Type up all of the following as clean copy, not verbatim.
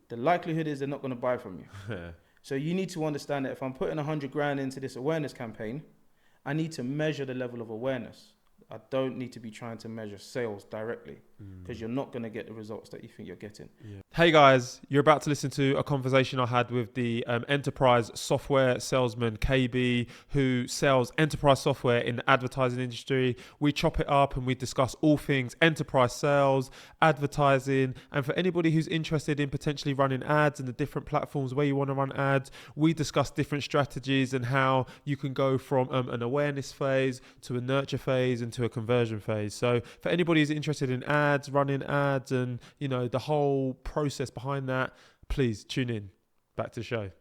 the likelihood is they're not going to buy from you. So you need to understand that if I'm putting 100 grand into this awareness campaign, I need to measure the level of awareness. I don't need to be trying to measure sales directly because you're not going to get the results that you think you're getting. Yeah. Hey guys, you're about to listen to a conversation I had with the enterprise software salesman KB, who sells enterprise software in the advertising industry. We chop it up and we discuss all things enterprise sales, advertising, and for anybody who's interested in potentially running ads and the different platforms where you want to run ads, we discuss different strategies and how you can go from an awareness phase to a nurture phase and to a conversion phase. So for anybody who's interested in ads, running ads, and the whole process behind that, please tune in. Back to the show.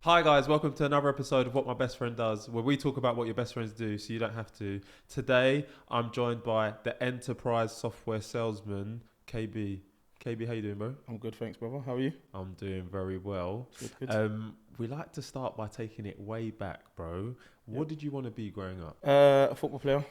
Hi guys, welcome to another episode of What My Best Friend Does, where we talk about what your best friends do so you don't have to. Today, I'm joined by the enterprise software salesman, KB. KB, how you doing, bro? I'm good, thanks, brother. How are you? I'm doing very well. Good. We like to start by taking it way back, bro. What did you want to be growing up? A football player.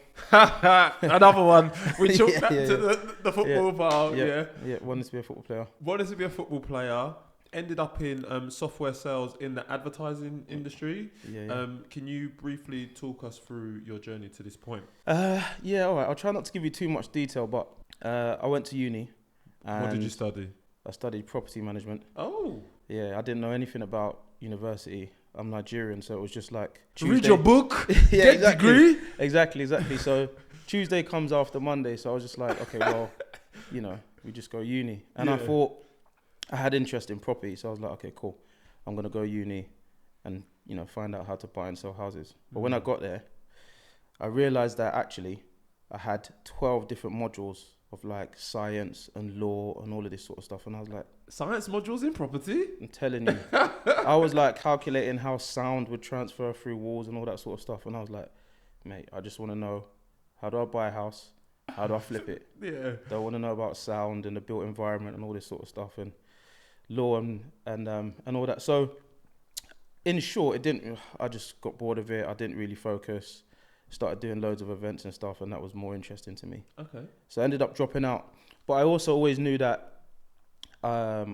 Another one. We took back to the football part. Yeah, wanted to be a football player. Wanted to be a football player. Ended up in software sales in the advertising industry. Can you briefly talk us through your journey to this point? All right. I'll try not to give you too much detail, but I went to uni. What did you study? I studied property management. Oh. Yeah, I didn't know anything about university. I'm Nigerian, so it was just like Tuesday. Read your book, yeah, get degree. Exactly. So Tuesday comes after Monday, so I was just like, okay, well, we just go uni. And I thought, I had interest in property, so I was like, okay, cool. I'm going to go uni and, find out how to buy and sell houses. But when I got there, I realized that actually I had 12 different modules of like science and law and all of this sort of stuff. And I was like... Science modules in property? I'm telling you. I was like calculating how sound would transfer through walls and all that sort of stuff. And I was like, mate, I just want to know, how do I buy a house? How do I flip it? Don't want to know about sound and the built environment and all this sort of stuff. And law and all that. So in short, I just got bored of it. I didn't really focus. Started doing loads of events and stuff, and that was more interesting to me. Okay. So I ended up dropping out. But I also always knew that I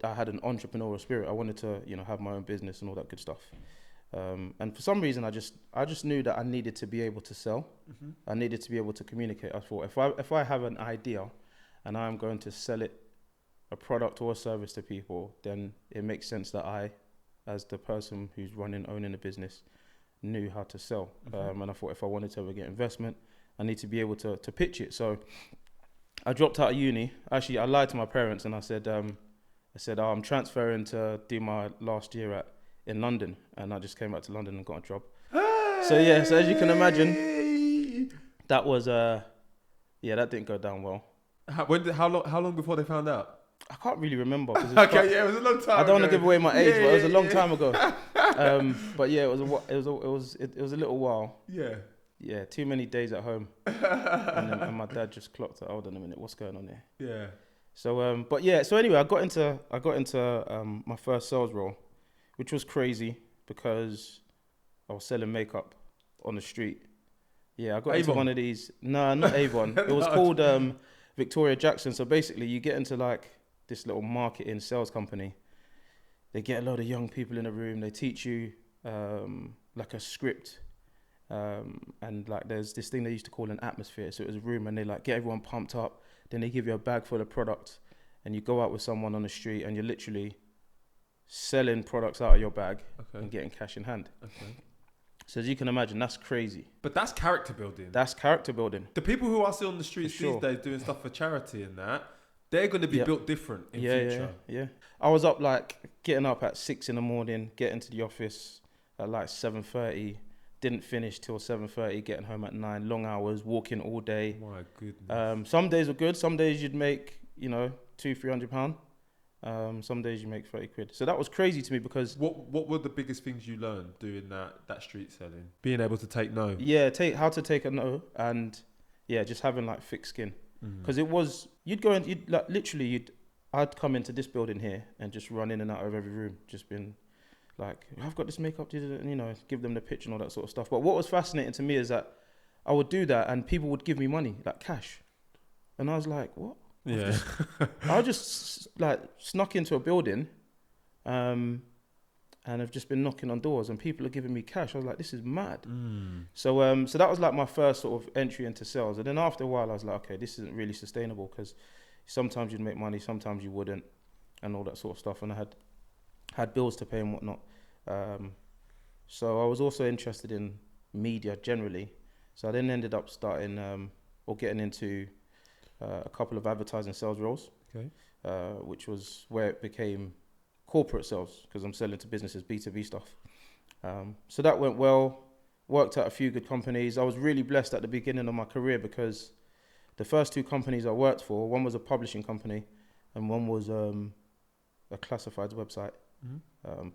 had an entrepreneurial spirit. I wanted to, have my own business and all that good stuff. And for some reason, I just knew that I needed to be able to sell. Mm-hmm. I needed to be able to communicate. I thought if I have an idea and I'm going to sell it, a product or a service to people, then it makes sense that I, as the person who's owning a business, knew how to sell. Mm-hmm. And I thought if I wanted to ever get investment, I need to be able to pitch it. So I dropped out of uni. Actually, I lied to my parents and I said, I'm transferring to do my last year in London. And I just came back to London and got a job. Hey! So as you can imagine, that was, that didn't go down well. How long before they found out? I can't really remember. It was a long time. I don't want to give away my age, but it was a long time ago. But yeah, it was a little while. Yeah. Too many days at home, and my dad just clocked it. Hold on a minute, what's going on here? Yeah. So So anyway, I got into my first sales role, which was crazy because I was selling makeup on the street. Yeah, I got into one of these. No, not Avon. It was called Victoria Jackson. So basically, you get into like this little marketing sales company. They get a lot of young people in a room. They teach you like a script, and like there's this thing they used to call an atmosphere. So it was a room, and they like get everyone pumped up. Then they give you a bag full of product, and you go out with someone on the street, and you're literally selling products out of your bag and getting cash in hand. Okay. So as you can imagine, that's crazy. But that's character building. The people who are still on the streets these days doing stuff for charity and that, they're going to be built different in future. Yeah. I was up getting up at 6 a.m, getting to the office at 7:30. Didn't finish till 7:30, getting home at 9. Long hours, walking all day. My goodness. Some days were good. Some days you'd make, £200-300. Some days you make 30 quid. So that was crazy to me because What were the biggest things you learned doing that street selling? Being able to take no. how to take a no, and just having like thick skin. Mm. Because it was, you'd go in, you'd like literally, I'd come into this building here and just run in and out of every room, just been like, I've got this makeup, and, give them the pitch and all that sort of stuff. But what was fascinating to me is that I would do that and people would give me money, like cash. And I was like, what? Yeah. I just like snuck into a building, and I've just been knocking on doors and people are giving me cash. I was like, this is mad. So that was like my first sort of entry into sales. And then after a while, I was like, okay, this isn't really sustainable, because sometimes you'd make money, sometimes you wouldn't, and all that sort of stuff. And I had bills to pay and whatnot. So I was also interested in media generally. So I then ended up starting or getting into a couple of advertising sales roles, which was where it became corporate sales, because I'm selling to businesses, B2B stuff. So that went well, worked at a few good companies. I was really blessed at the beginning of my career because the first two companies I worked for, one was a publishing company and one was a classifieds website.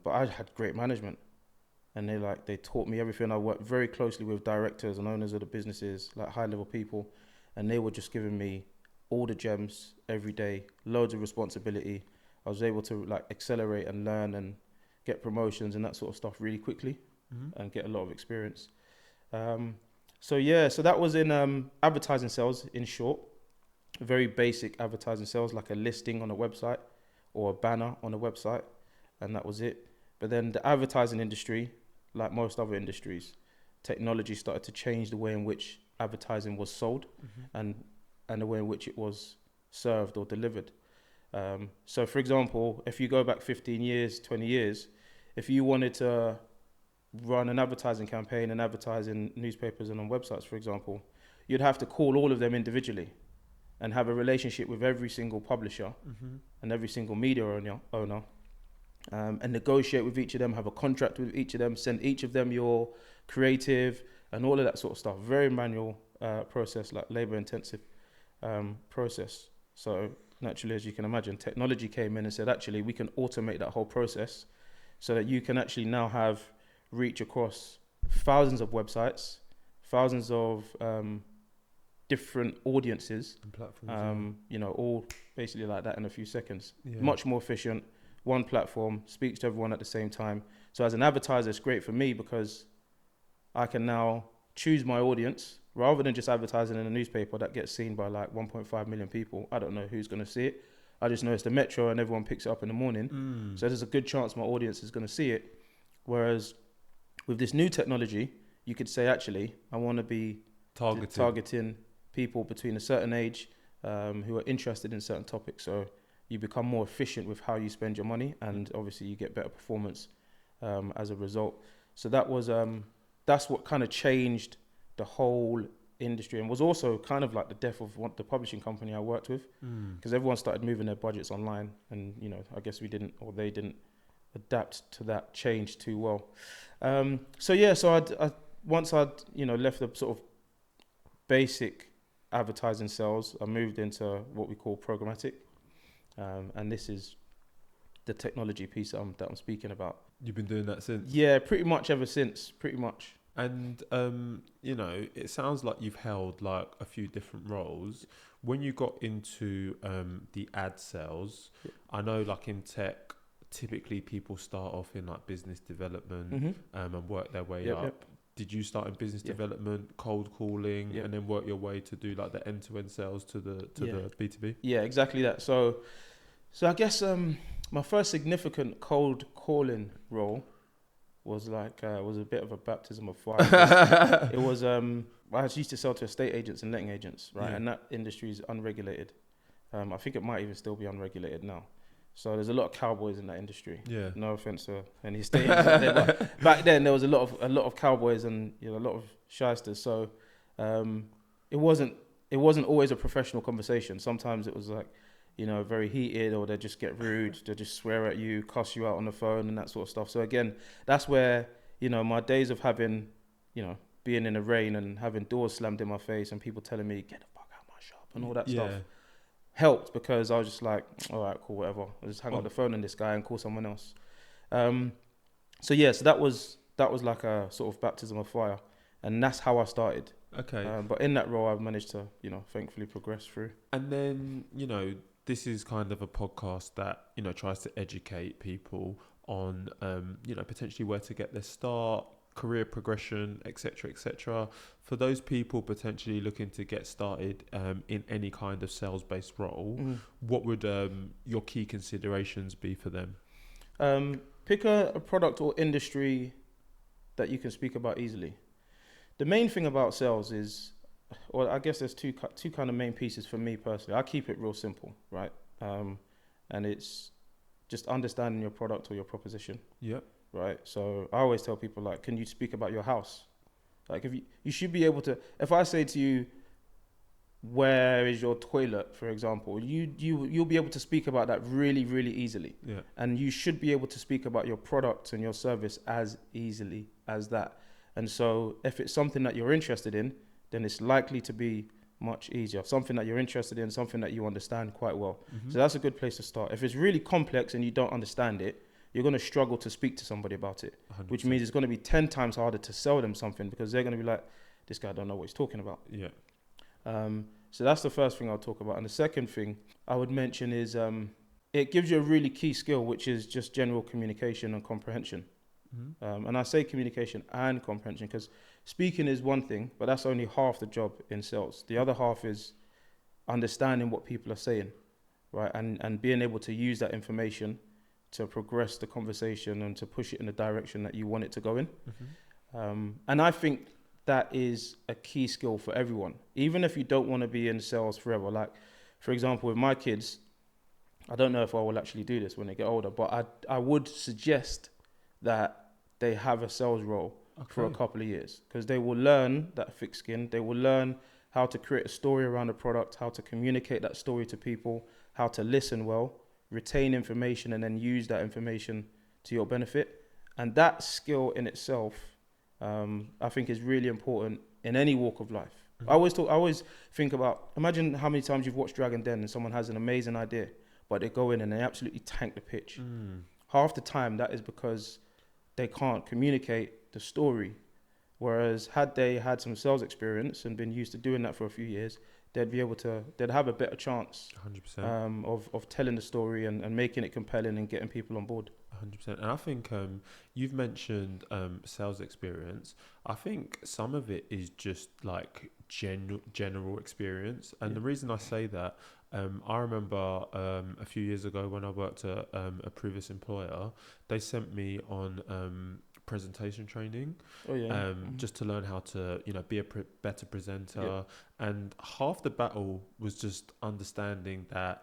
But I had great management, and they taught me everything. I worked very closely with directors and owners of the businesses, like high level people, and they were just giving me all the gems every day, loads of responsibility. I was able to like accelerate and learn and get promotions and that sort of stuff really quickly, and get a lot of experience. So that was in advertising sales, in short. Very basic advertising sales, like a listing on a website or a banner on a website, and that was it. But then the advertising industry, like most other industries, technology started to change the way in which advertising was sold, and the way in which it was served or delivered. So for example, if you go back 15 years, 20 years, if you wanted to run an advertising campaign and advertise in newspapers and on websites, for example, you'd have to call all of them individually and have a relationship with every single publisher and every single media owner, and negotiate with each of them, have a contract with each of them, send each of them your creative and all of that sort of stuff. Very manual process, like labor intensive process. So naturally, as you can imagine, technology came in and said, actually, we can automate that whole process so that you can actually now have reach across thousands of websites, thousands of different audiences, and platforms, all basically like that in a few seconds. Yeah. Much more efficient. One platform speaks to everyone at the same time. So as an advertiser, it's great for me because I can now choose my audience rather than just advertising in a newspaper that gets seen by like 1.5 million people. I don't know who's going to see it. I just know it's the Metro and everyone picks it up in the morning. So there's a good chance my audience is going to see it. Whereas with this new technology, you could say, actually, I want to be targeting people between a certain age who are interested in certain topics. So you become more efficient with how you spend your money, and obviously you get better performance as a result. So that's what kind of changed the whole industry, and was also kind of like the death of the publishing company I worked with, because everyone started moving their budgets online, and I guess they didn't adapt to that change too well. So I once I'd left the sort of basic advertising sales, I moved into what we call programmatic, and this is the technology piece that I'm speaking about. You've been doing that since? Yeah, pretty much ever since, pretty much. And, it sounds like you've held like a few different roles. When you got into the ad sales, I know like in tech, typically people start off in like business development and work their way up. Yep. Did you start in business development, cold calling, and then work your way to do like the end-to-end sales to the B2B? Yeah, exactly that. So I guess my first significant cold calling role was was a bit of a baptism of fire. It was I used to sell to estate agents and letting agents, right? Yeah. And that industry is unregulated. I think it might even still be unregulated now. So there's a lot of cowboys in that industry. Yeah. No offense to any estate agents out there, but back then there was a lot of cowboys and a lot of shysters. So it wasn't always a professional conversation. Sometimes it was like very heated, or they just get rude, they just swear at you, cuss you out on the phone and that sort of stuff. So again, that's where, my days of having, being in the rain and having doors slammed in my face and people telling me, get the fuck out of my shop and all that stuff. helped because I was just like, all right, cool, whatever. I'll just hang up the phone on this guy and call someone else. So that was like a sort of baptism of fire, and that's how I started. Okay. But in that role, I've managed to, thankfully progress through. And then, this is kind of a podcast that, tries to educate people on, potentially where to get their start, career progression, etc., etc. For those people potentially looking to get started in any kind of sales-based role, what would your key considerations be for them? Pick a product or industry that you can speak about easily. The main thing about sales is, well, I guess there's two kind of main pieces for me personally. I keep it real simple, right? And it's just understanding your product or your proposition. Yep. Right. So I always tell people, like, can you speak about your house? Like, if you should be able to. If I say to you, where is your toilet, for example, you'll be able to speak about that really, really easily. Yeah. And you should be able to speak about your product and your service as easily as that. And so if it's something that you're interested in, then it's likely to be much easier. Something that you're interested in, something that you understand quite well. So that's a good place to start. If it's really complex and you don't understand it, you're going to struggle to speak to somebody about it, 100%. which means it's going to be 10 times harder to sell them something because they're going to be like, this guy don't know what he's talking about. Yeah. So that's the first thing I'll talk about. And the second thing I would mention is it gives you a really key skill, which is just general communication and comprehension. And I say communication and comprehension because speaking is one thing, but that's only half the job in sales. The other half is understanding what people are saying, right? And being able to use that information to progress the conversation and to push it in the direction that you want it to go in. And I think that is a key skill for everyone, even if you don't want to be in sales forever. Like, for example, with my kids, I don't know if I will actually do this when they get older, but I would suggest that they have a sales role for a couple of years because they will learn that thick skin. They will learn how to create a story around a product, how to communicate that story to people, how to listen well, retain information, and then use that information to your benefit. And that skill in itself, I think, is really important in any walk of life. I always think about, imagine how many times you've watched Dragon Den and someone has an amazing idea, but they go in and they absolutely tank the pitch. Half the time that is because they can't communicate the story. Whereas had they had some sales experience and been used to doing that for a few years, they'd have a better chance 100%. Of telling the story and making it compelling and getting people on board. 100%. And I think you've mentioned sales experience. I think some of it is just like general experience. And the reason I say that, I remember a few years ago when I worked at a previous employer, they sent me on presentation training, just to learn how to be a better presenter. And half the battle was just understanding that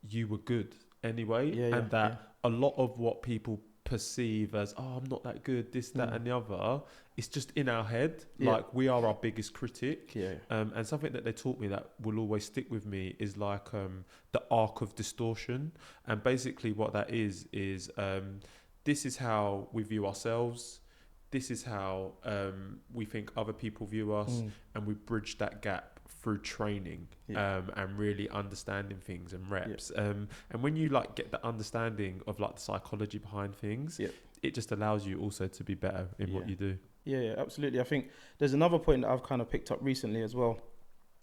you were good anyway, and that a lot of what people perceive as, I'm not that good, this, that, and the other, it's just in our head. Like, we are our biggest critic. And something that they taught me that will always stick with me is like the arc of distortion. And basically what that is this is how we view ourselves. This is how we think other people view us, and we bridge that gap through training and really understanding things and reps. And when you like get the understanding of like the psychology behind things, it just allows you also to be better in what you do. Yeah, absolutely. I think there's another point that I've kind of picked up recently as well,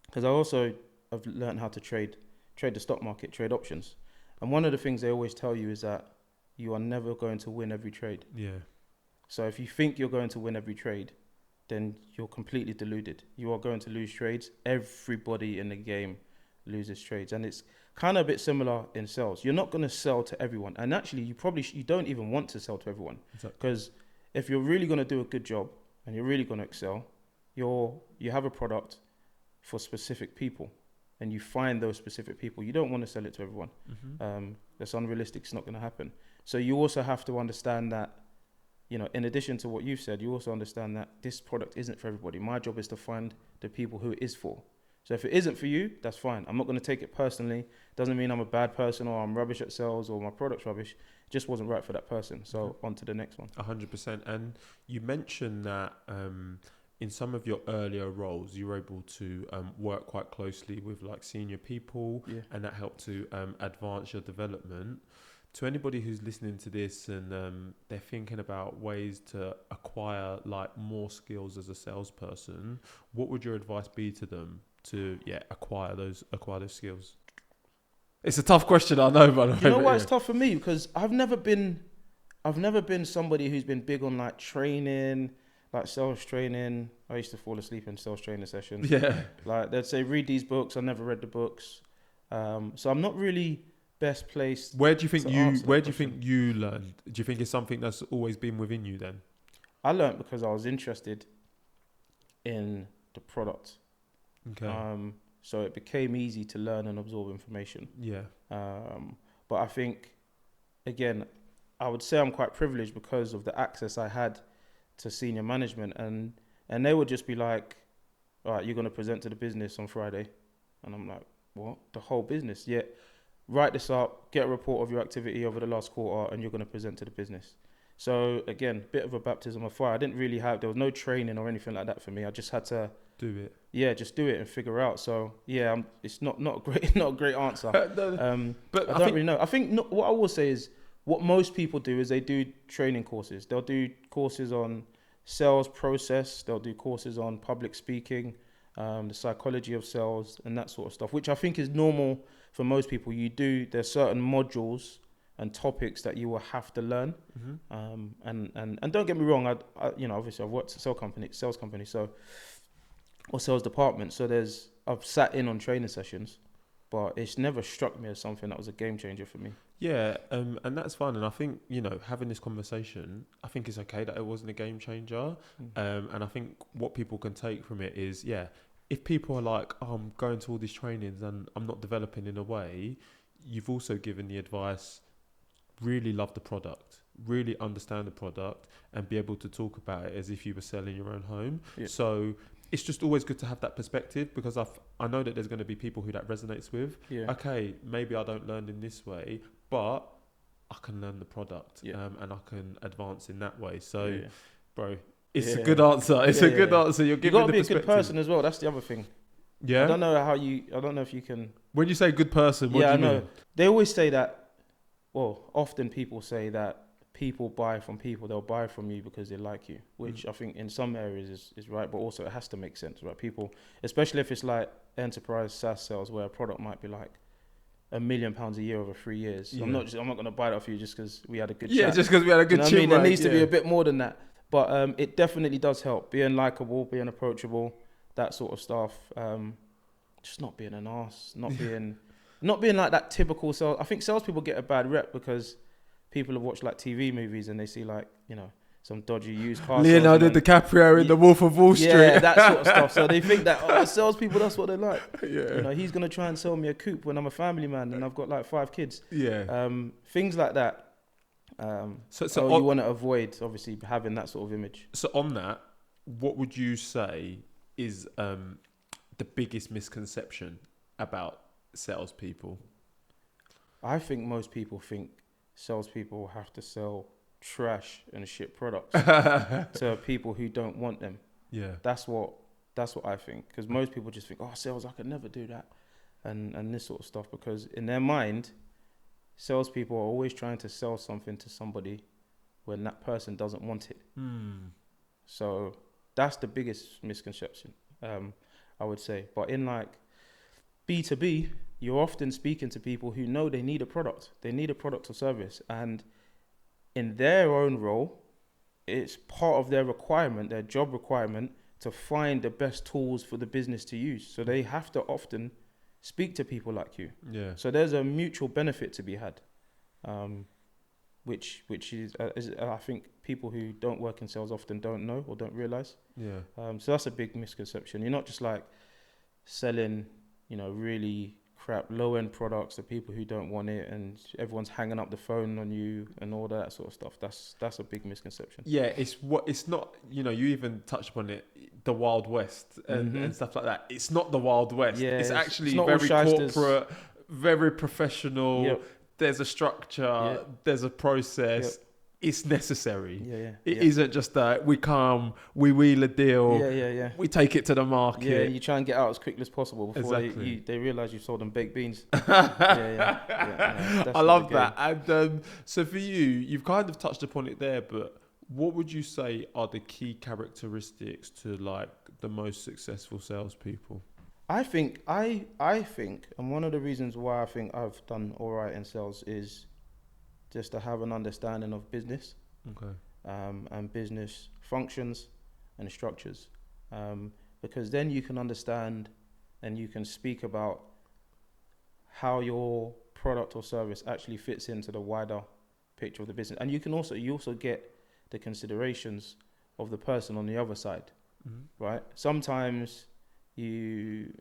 because I also have learned how to trade the stock market, trade options. And one of the things they always tell you is that you are never going to win every trade. So if you think you're going to win every trade, then you're completely deluded. You are going to lose trades. Everybody in the game loses trades. And it's kind of a bit similar in sales. You're not going to sell to everyone. And actually, you don't even want to sell to everyone. Because if you're really going to do a good job and you're really going to excel, you have a product for specific people and you find those specific people. You don't want to sell it to everyone. That's unrealistic. It's not going to happen. So you also have to understand that, in addition to what you've said, you also understand that this product isn't for everybody. My job is to find the people who it is for. So if it isn't for you, that's fine. I'm not going to take it personally. Doesn't mean I'm a bad person or I'm rubbish at sales or my product's rubbish. It just wasn't right for that person. So on to the next one. 100%. And you mentioned that in some of your earlier roles, you were able to work quite closely with like senior people, and that helped to advance your development. To anybody who's listening to this and they're thinking about ways to acquire like more skills as a salesperson, what would your advice be to them to acquire those skills? It's a tough question, I know, by the way. You know why it's tough for me? Because I've never been somebody who's been big on like training, like sales training. I used to fall asleep in sales training sessions. Yeah. Like they'd say, read these books. I never read the books. So I'm not really best placed. Where do you think you learned? Do you think it's something that's always been within you then? I learned because I was interested in the product. Okay. So it became easy to learn and absorb information. Yeah. But I think, again, I would say I'm quite privileged because of the access I had to senior management, and they would just be like, all right, you're going to present to the business on Friday. And I'm like, what? The whole business? Yeah. Write this up, get a report of your activity over the last quarter, and you're going to present to the business. So again, bit of a baptism of fire. I didn't really there was no training or anything like that for me. I just had to do it. Yeah, just do it and figure out. So yeah, it's not a great answer. But I don't really know. I think what I will say is what most people do is they do training courses. They'll do courses on sales process. They'll do courses on public speaking, the psychology of sales and that sort of stuff, which I think is normal for most people. There's certain modules and topics that you will have to learn. And don't get me wrong, I obviously I've worked at sales company, or sales department. So I've sat in on training sessions, but it's never struck me as something that was a game changer for me. Yeah, and that's fine. And I think, having this conversation, I think it's okay that it wasn't a game changer. And I think what people can take from it is, if people are like, oh, I'm going to all these trainings and I'm not developing in a way, you've also given the advice, really love the product, really understand the product and be able to talk about it as if you were selling your own home. Yeah. So it's just always good to have that perspective, because I know that there's going to be people who that resonates with. Yeah. Okay, maybe I don't learn in this way, but I can learn the product and I can advance in that way. So, bro, it's a good answer. It's a good answer. You're giving the perspective. You've got to be a good person as well. That's the other thing. Yeah. I don't know if you can. When you say good person, what do you mean? They always say that, often people say that people buy from people. They'll buy from you because they like you, which I think in some areas is right, but also it has to make sense, right? People, especially if it's like enterprise SaaS sales where a product might be like £1 million a year over 3 years. Yeah. I'm not going to buy that off you just because we had a good chat. Yeah, just because we had a good chat. There needs to be a bit more than that. But it definitely does help. Being likable, being approachable, that sort of stuff. Just not being an arse, not being like that typical sales. I think salespeople get a bad rep because people have watched like TV movies and they see like, some dodgy used car. Leonardo DiCaprio in The Wolf of Wall Street. Yeah, that sort of stuff. So they think that salespeople, that's what they like. Yeah. He's going to try and sell me a coupe when I'm a family man and I've got like 5 kids. Yeah. Things like that. So you want to avoid obviously having that sort of image. So on that, what would you say is the biggest misconception about salespeople? I think most people think salespeople have to sell trash and shit products to people who don't want them. Yeah, that's what I think, because most people just think, sales, I could never do that, and this sort of stuff, because in their mind, salespeople are always trying to sell something to somebody when that person doesn't want it. So that's the biggest misconception, I would say. But in like B2B, you're often speaking to people who know they need a product or service, and in their own role, it's part of their requirement, their job requirement, to find the best tools for the business to use. So they have to often speak to people like you. Yeah. So there's a mutual benefit to be had, which is I think people who don't work in sales often don't know or don't realize. Yeah. So that's a big misconception. You're not just like selling, really crap low-end products to people who don't want it, and everyone's hanging up the phone on you and all that sort of stuff. That's a big misconception. Yeah, it's not, you even touched upon it, the Wild West and stuff like that. It's not the Wild West. Yeah, it's actually very corporate, very professional. Yep. There's a structure, there's a process. it's necessary. Yeah. It isn't just that we come, we wheal a deal, Yeah. we take it to the Yeah, market. you try and get out as quickly as possible before Exactly. they realize you've sold them baked beans. Yeah. No, that's I not the love game. that. And so for you, you've kind of touched upon it there, but what would you say are the key characteristics to like the most successful salespeople? I think, and one of the reasons why I think I've done all right in sales is just to have an understanding of business, Okay. and business functions and structures, because then you can understand and you can speak about how your product or service actually fits into the wider picture of the business, and you also get the considerations of the person on the other side, right? Sometimes the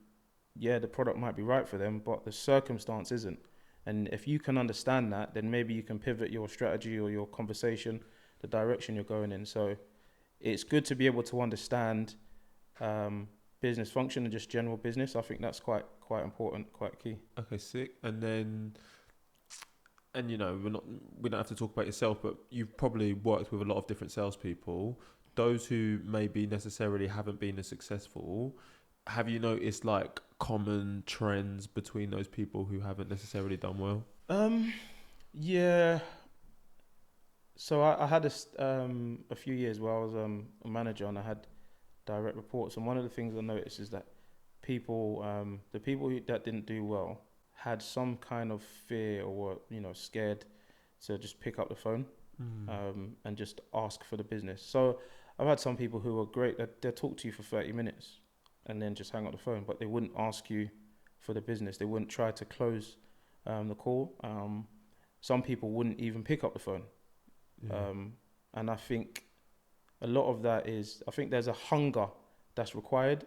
product might be right for them, but the circumstance isn't. And if you can understand that, then maybe you can pivot your strategy or your conversation, the direction you're going in. So it's good to be able to understand business function and just general business. I think that's quite important, quite key. Okay, sick. And you know, we don't have to talk about yourself, but you've probably worked with a lot of different salespeople. Those who maybe necessarily haven't been as successful, have you noticed like common trends between those people who haven't necessarily done well? Yeah. So I had a few years where I was a manager and I had direct reports, and one of the things I noticed is that the people that didn't do well had some kind of fear or were scared to just pick up the phone and just ask for the business. So I've had some people who are great that they'll talk to you for 30 minutes and then just hang up the phone, but they wouldn't ask you for the business. They wouldn't try to close the call. Some people wouldn't even pick up the phone. Yeah. And I think a lot of that is, I think there's a hunger that's required.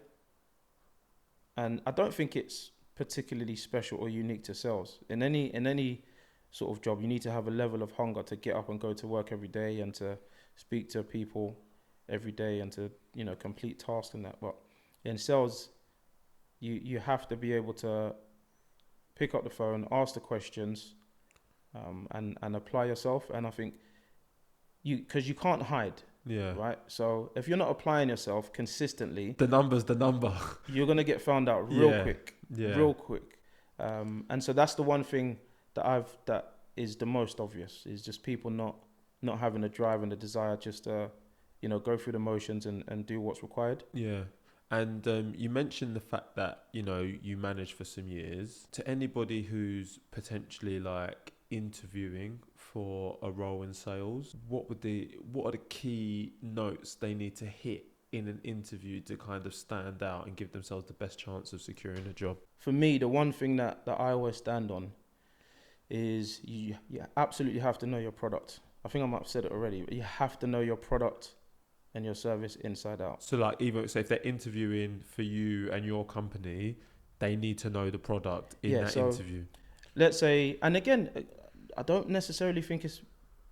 And I don't think it's particularly special or unique to sales. In any sort of job, you need to have a level of hunger to get up and go to work every day and to speak to people every day and to, complete tasks and that. But in sales, you have to be able to pick up the phone, ask the questions, and apply yourself. And I think because you can't hide. Yeah. Right. So if you're not applying yourself consistently, The number's the number. you're gonna get found out real quick. Yeah. Real quick. And so that's the one thing that is the most obvious, is just people not having the drive and the desire just to, go through the motions and do what's required. Yeah. And you mentioned the fact that, you managed for some years. To anybody who's potentially like interviewing for a role in sales, what are the key notes they need to hit in an interview to kind of stand out and give themselves the best chance of securing a job? For me, the one thing that I always stand on is you absolutely have to know your product. I think I might have said it already, but you have to know your product and your service inside out. So like, even so if they're interviewing for you and your company, they need to know the product in that interview. Let's say, and again, I don't necessarily think it's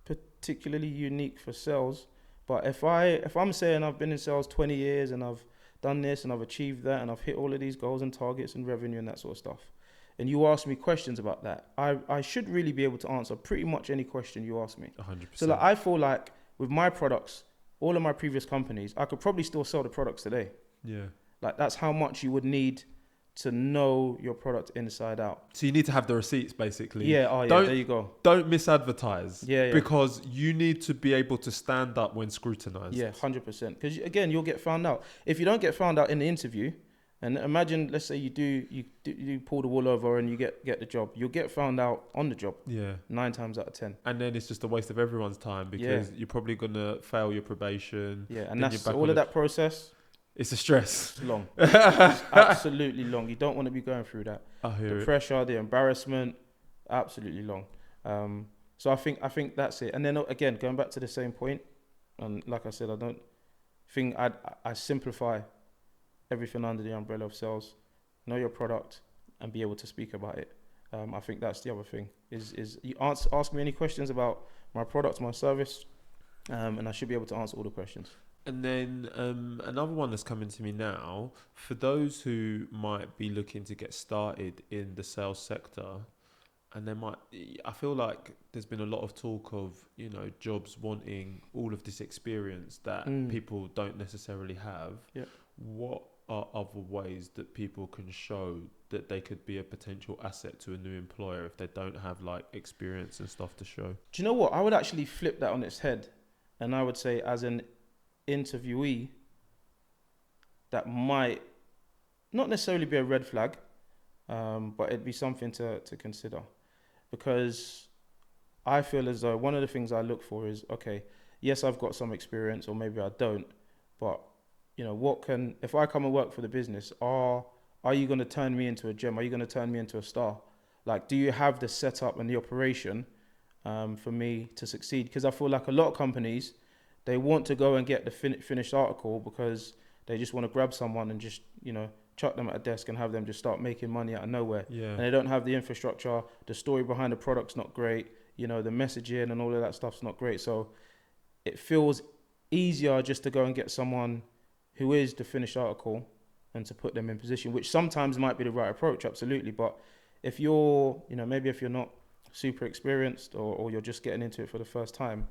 particularly unique for sales, but if I'm saying I've been in sales 20 years and I've done this and I've achieved that and I've hit all of these goals and targets and revenue and that sort of stuff, and you ask me questions about that, I should really be able to answer pretty much any question you ask me. 100%. So like, I feel like with my products, all of my previous companies, I could probably still sell the products today. Yeah. Like, that's how much you would need to know your product inside out. So you need to have the receipts, basically. Yeah, there you go. Don't misadvertise. Yeah. Because you need to be able to stand up when scrutinized. Yeah, 100%. Because again, you'll get found out. If you don't get found out in the interview, and imagine, let's say you pull the wool over and you get the job, you'll get found out on the job. Yeah. 9 times out of 10. And then it's just a waste of everyone's time, because you're probably gonna fail your probation. Yeah, and that's all of that process. It's a stress. It's long. It's absolutely long. You don't want to be going through that. I hear the it. Pressure, the embarrassment, absolutely long. So I think that's it. And then again, going back to the same point, and like I said, I don't think I simplify everything under the umbrella of sales. Know your product and be able to speak about it. I think that's the other thing. Is you ask me any questions about my product, my service, and I should be able to answer all the questions. And then another one that's coming to me now, for those who might be looking to get started in the sales sector, And I feel like there's been a lot of talk of, jobs wanting all of this experience that people don't necessarily have. Yeah. What are other ways that people can show that they could be a potential asset to a new employer if they don't have like experience and stuff to show? Do you know what? I would actually flip that on its head. And I would say, as an interviewee, that might not necessarily be a red flag, but it'd be something to consider. Because I feel as though one of the things I look for is, okay, yes, I've got some experience, or maybe I don't, but if I come and work for the business, are you going to turn me into a gem? Are you going to turn me into a star? Like, do you have the setup and the operation for me to succeed? Because I feel like a lot of companies, they want to go and get the finished article because they just want to grab someone and just, chuck them at a desk and have them just start making money out of nowhere. Yeah. And they don't have the infrastructure. The story behind the product's not great. The messaging and all of that stuff's not great. So it feels easier just to go and get someone who is the finished article and to put them in position, which sometimes might be the right approach, absolutely. But if you're, maybe if you're not super experienced or you're just getting into it for the first time,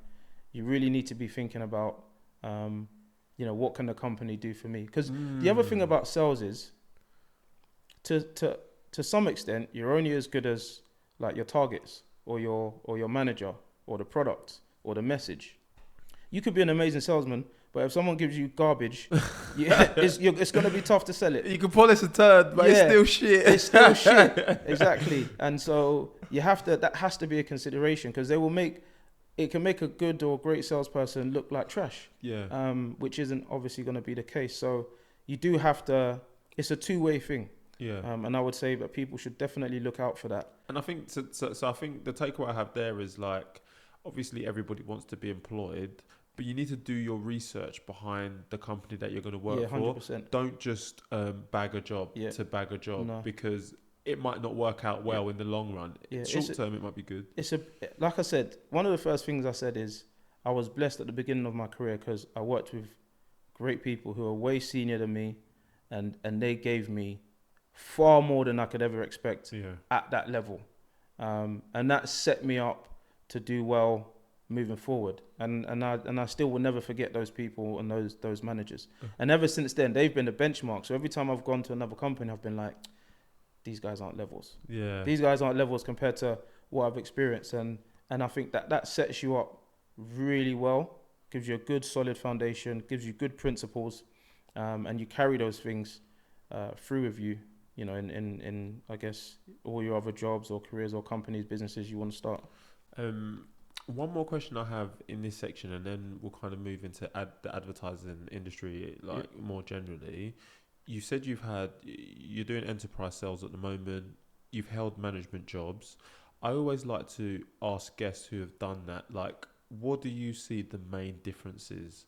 you really need to be thinking about, what can the company do for me? Because the other thing about sales is, to some extent, you're only as good as like your targets or your manager or the product or the message. You could be an amazing salesman, but if someone gives you garbage, it's going to be tough to sell it. You can polish a turd, but it's still shit. It's still shit, exactly. And so that has to be a consideration, because it can make a good or great salesperson look like trash. Yeah. Which isn't obviously going to be the case. So you do have to. It's a two-way thing. Yeah. And I would say that people should definitely look out for that. And I think so I think the takeaway I have there is, like, obviously everybody wants to be employed, but you need to do your research behind the company that you're going to work for. 100%. Don't just bag a job to bag a job, because it might not work out well in the long run. Yeah. Short term, it might be good. Like I said, one of the first things I said is I was blessed at the beginning of my career because I worked with great people who are way senior than me, and they gave me far more than I could ever expect at that level. And that set me up to do well moving forward. And I still will never forget those people and those managers. And ever since then, they've been a benchmark. So every time I've gone to another company, I've been like, these guys aren't levels. Yeah. These guys aren't levels compared to what I've experienced. And I think that sets you up really well, gives you a good solid foundation, gives you good principles, and you carry those things through with you, in I guess all your other jobs or careers or companies, businesses you want to start. One more question I have in this section, and then we'll kind of move into the advertising industry, more generally. You said you're doing enterprise sales at the moment. You've held management jobs. I always like to ask guests who have done that, like, what do you see the main differences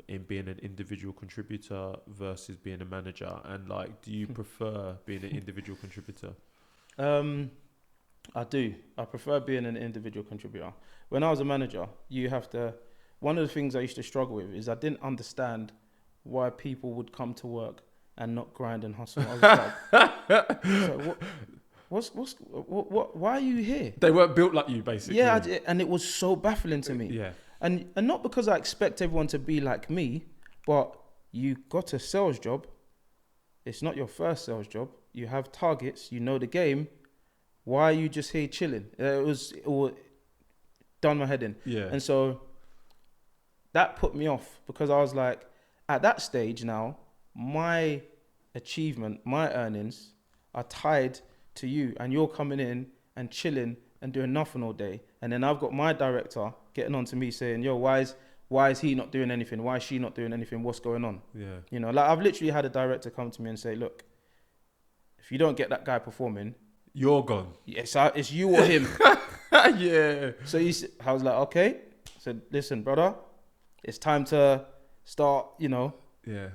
in being an individual contributor versus being a manager? And, like, do you prefer being an individual contributor? I do. I prefer being an individual contributor. When I was a manager, one of the things I used to struggle with is I didn't understand why people would come to work and not grind and hustle. I was like, why are you here? They weren't built like you, basically. Yeah, and it was so baffling to me. Yeah. And not because I expect everyone to be like me, but you got a sales job. It's not your first sales job. You have targets. You know the game. Why are you just here chilling? It done my head in. Yeah. And so that put me off, because I was like, at that stage now, my achievement, my earnings are tied to you, and you're coming in and chilling and doing nothing all day. And then I've got my director getting on to me saying, yo, why is he not doing anything? Why is she not doing anything? What's going on? Yeah. Like, I've literally had a director come to me and say, look, if you don't get that guy performing, you're gone. It's you or him. Yeah. So I was like, okay. I said, listen, brother, it's time to start,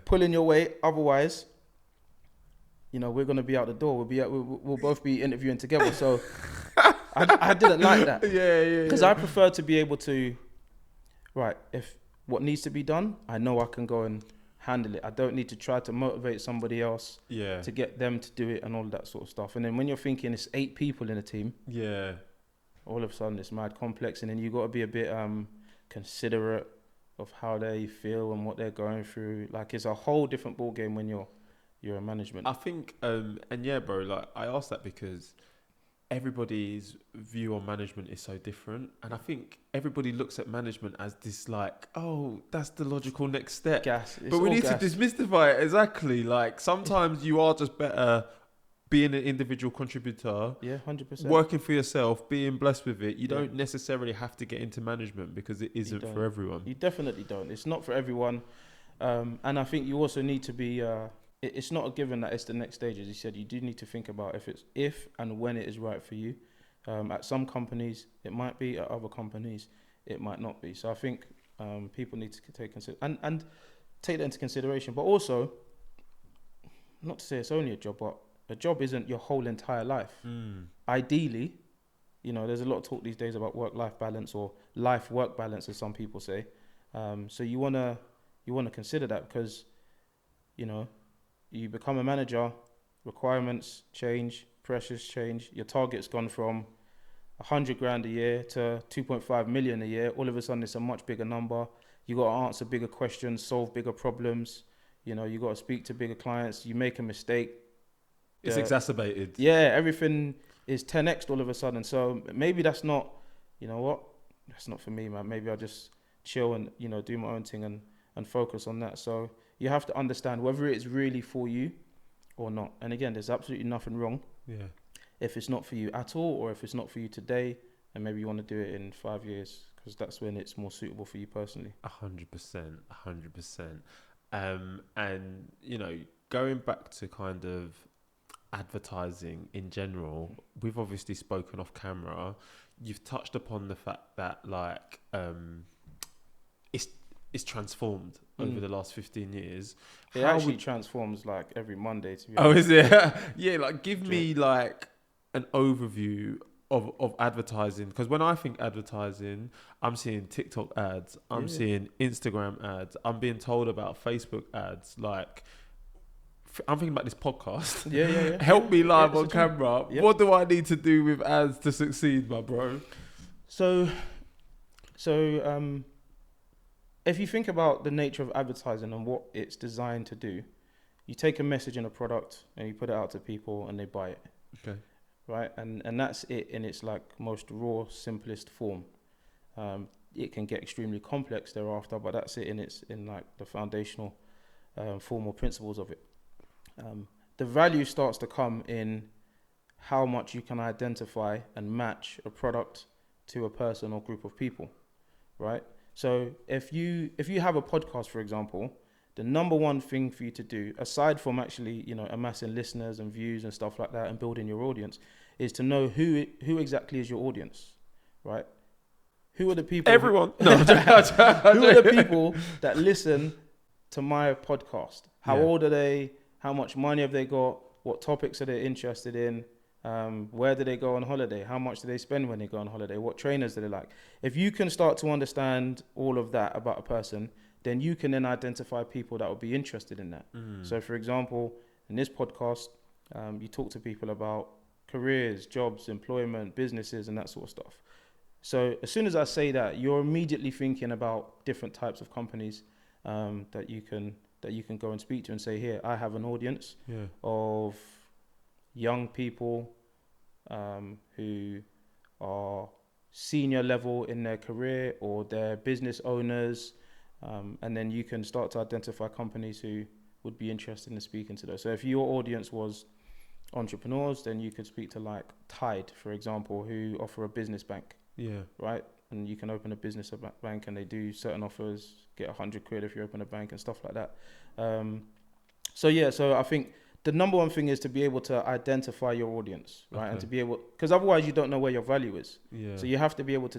pulling your weight. Otherwise, we're going to be out the door. We'll both be interviewing together. So I didn't like that. Yeah. Because I prefer to be able to, if what needs to be done, I know I can go and handle it. I don't need to try to motivate somebody else Yeah. to get them to do it and all that sort of stuff. And then when you're thinking it's 8 people in a team, Yeah. all of a sudden it's mad complex, and then you got to be a bit considerate of how they feel and what they're going through. Like, it's a whole different ball game when you're a management. I think, and yeah, bro, like I asked that because everybody's view on management is so different, and I think everybody looks at management as this like, oh, that's the logical next step. Gas. But we need to demystify it. Exactly. Like, sometimes you are just better being an individual contributor, 100%. working for yourself, being blessed with it. You don't necessarily have to get into management because it isn't for everyone. You definitely don't. It's not for everyone. And I think you also need to be, it's not a given that it's the next stage. As you said, you do need to think about if and when it is right for you. At some companies, it might be. At other companies, it might not be. So I think people need to take take that into consideration. But also, not to say it's only a job, but a job isn't your whole entire life. Ideally, there's a lot of talk these days about work-life balance or life-work balance, as some people say. So you wanna consider that, because you become a manager, requirements change, pressures change. Your target's gone from 100 grand a year to 2.5 million a year. All of a sudden, it's a much bigger number. You got to answer bigger questions, solve bigger problems. You got to speak to bigger clients. You make a mistake, it's exacerbated. Yeah, everything is 10x all of a sudden. So maybe that's not, that's not for me, man. Maybe I'll just chill and, do my own thing and focus on that. So you have to understand whether it's really for you or not. And again, there's absolutely nothing wrong. Yeah. If it's not for you at all, or if it's not for you today, and maybe you want to do it in 5 years, because that's when it's more suitable for you personally. 100%. And, going back to kind of advertising in general, we've obviously spoken off camera. You've touched upon the fact that it's transformed over the last 15 years. It actually transforms like every Monday, to be Oh, is honest. it? Yeah, give me an overview of advertising, because when I think advertising, I'm seeing TikTok ads, I'm seeing Instagram ads, I'm being told about Facebook ads. I'm thinking about this podcast. Yeah. Help me live on camera. Yep. What do I need to do with ads to succeed, my bro? So if you think about the nature of advertising and what it's designed to do, you take a message in a product and you put it out to people and they buy it. Okay. Right? And that's it in its most raw, simplest form. It can get extremely complex thereafter, but that's it in the foundational formal principles of it. The value starts to come in how much you can identify and match a product to a person or group of people, right? So if you have a podcast, for example, the number one thing for you to do, aside from actually amassing listeners and views and stuff like that and building your audience, is to know who exactly is your audience, right? Who are the people? Everyone. Who are the people that listen to my podcast? How old are they? How much money have they got? What topics are they interested in? Where do they go on holiday? How much do they spend when they go on holiday? What trainers do they like? If you can start to understand all of that about a person, then you can then identify people that will be interested in that. So, for example, in this podcast, you talk to people about careers, jobs, employment, businesses, and that sort of stuff. So as soon as I say that, you're immediately thinking about different types of companies that you can go and speak to and say, here, I have an audience of young people who are senior level in their career, or they're business owners, and then you can start to identify companies who would be interested in speaking to those. So if your audience was entrepreneurs, then you could speak to Tide, for example, who offer a business bank. Yeah. Right? And you can open a business bank, and they do certain offers, get 100 quid if you open a bank and stuff like that. So I think the number one thing is to be able to identify your audience, right? Okay. And to be able, because otherwise you don't know where your value is. Yeah. So you have to be able to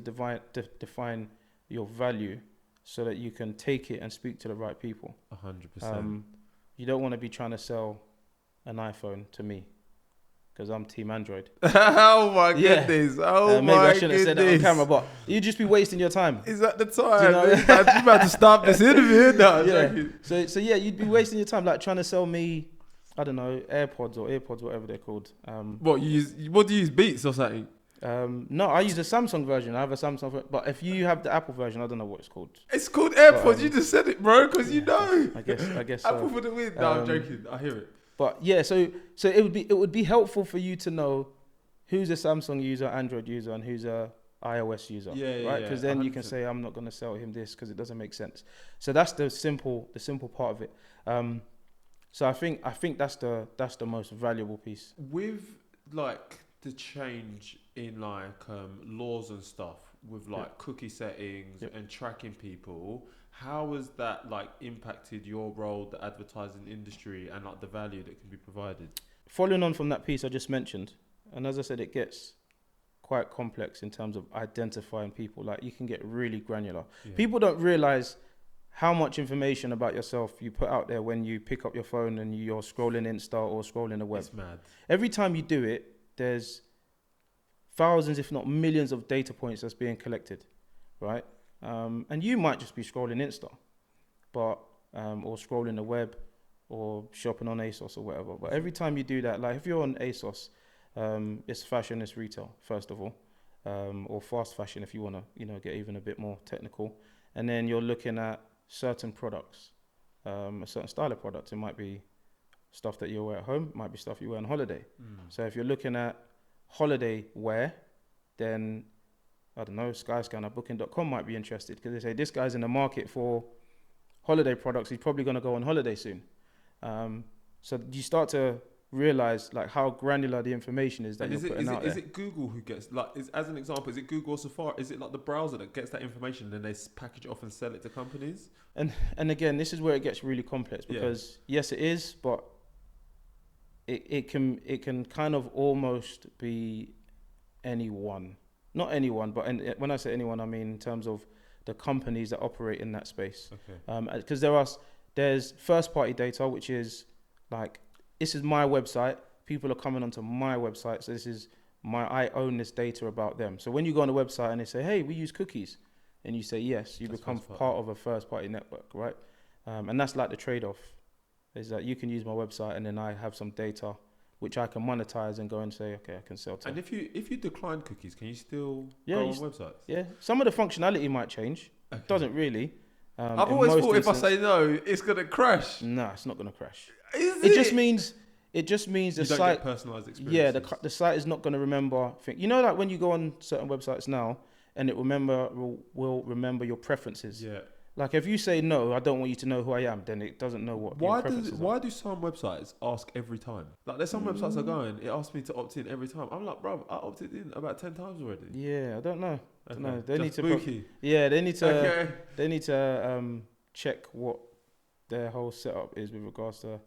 define your value so that you can take it and speak to the right people. 100%. You don't want to be trying to sell an iPhone to me, because I'm Team Android. Oh my Yeah. goodness! Oh Maybe my I shouldn't have said that on goodness! camera, but you'd just be wasting your time. Is that the time? you know? You about to stop this interview? No, Yeah. joking. So yeah, you'd be wasting your time like trying to sell me, I don't know, AirPods or AirPods, whatever they're called. What you use? What do you use? Beats or something? No, I use a Samsung version. I have a Samsung, but if you have the Apple version, I don't know what it's called. It's called AirPods. But, You just said it, bro, because you know. I guess. Apple So. for the win. No, I'm joking. I hear it. But yeah, so it would be helpful for you to know who's a Samsung user, Android user, and who's a iOS user, right? Because then you can say, I'm not going to sell him this because it doesn't make sense. So that's the simple part of it. So I think that's the most valuable piece. With like the change in like laws and stuff with like cookie settings and tracking people, how has that like impacted your role, the advertising industry, and like the value that can be provided? Following on from that piece I just mentioned, and as I said, it gets quite complex in terms of identifying people. Like you can get really granular. Yeah. People don't realize how much information about yourself you put out there when you pick up your phone and you're scrolling Insta or scrolling the web. It's mad. Every time you do it, there's thousands, if not millions, of data points that's being collected, right? And you might just be scrolling Insta, but or scrolling the web, or shopping on ASOS or whatever. But every time you do that, like if you're on ASOS, it's fashion, it's retail, first of all, or fast fashion if you want to, get even a bit more technical. And then you're looking at certain products, a certain style of products. It might be stuff that you wear at home, it might be stuff you wear on holiday. So if you're looking at holiday wear, then I don't know, Skyscanner, Booking.com might be interested because they say this guy's in the market for holiday products. He's probably going to go on holiday soon. So you start to realize like how granular the information is that you're putting out there. Is it Google who gets like, as an example, is it Google or Safari? Is it like the browser that gets that information and then they package it off and sell it to companies? And again, this is where it gets really complex because yes, it is, but it can kind of almost be anyone. Not anyone, but when I say anyone, I mean in terms of the companies that operate in that space. Okay. Because there's first party data, which is like, this is my website. People are coming onto my website. So I own this data about them. So when you go on a website and they say, hey, we use cookies, and you say yes, you become part of a first party network, right? And that's like the trade-off, is that you can use my website and then I have some data which I can monetize and go and say, okay, I can sell to. And if you decline cookies, can you still go on websites? Yeah, some of the functionality might change. Okay. Doesn't really. I've always thought if I say no, it's gonna crash. No, it's not gonna crash. It just means the you site. Don't get personalized experience. Yeah, the site is not going to remember things. Like when you go on certain websites now, and it will remember your preferences. Yeah. Like if you say no, I don't want you to know who I am, then it doesn't know what your preferences are. Why do some websites ask every time? Like there's some websites are going, it asks me to opt in every time. I'm like, bro, I opted in about 10 times already. Yeah, I don't know. Okay. They need to. They need to check what their whole setup is with regards to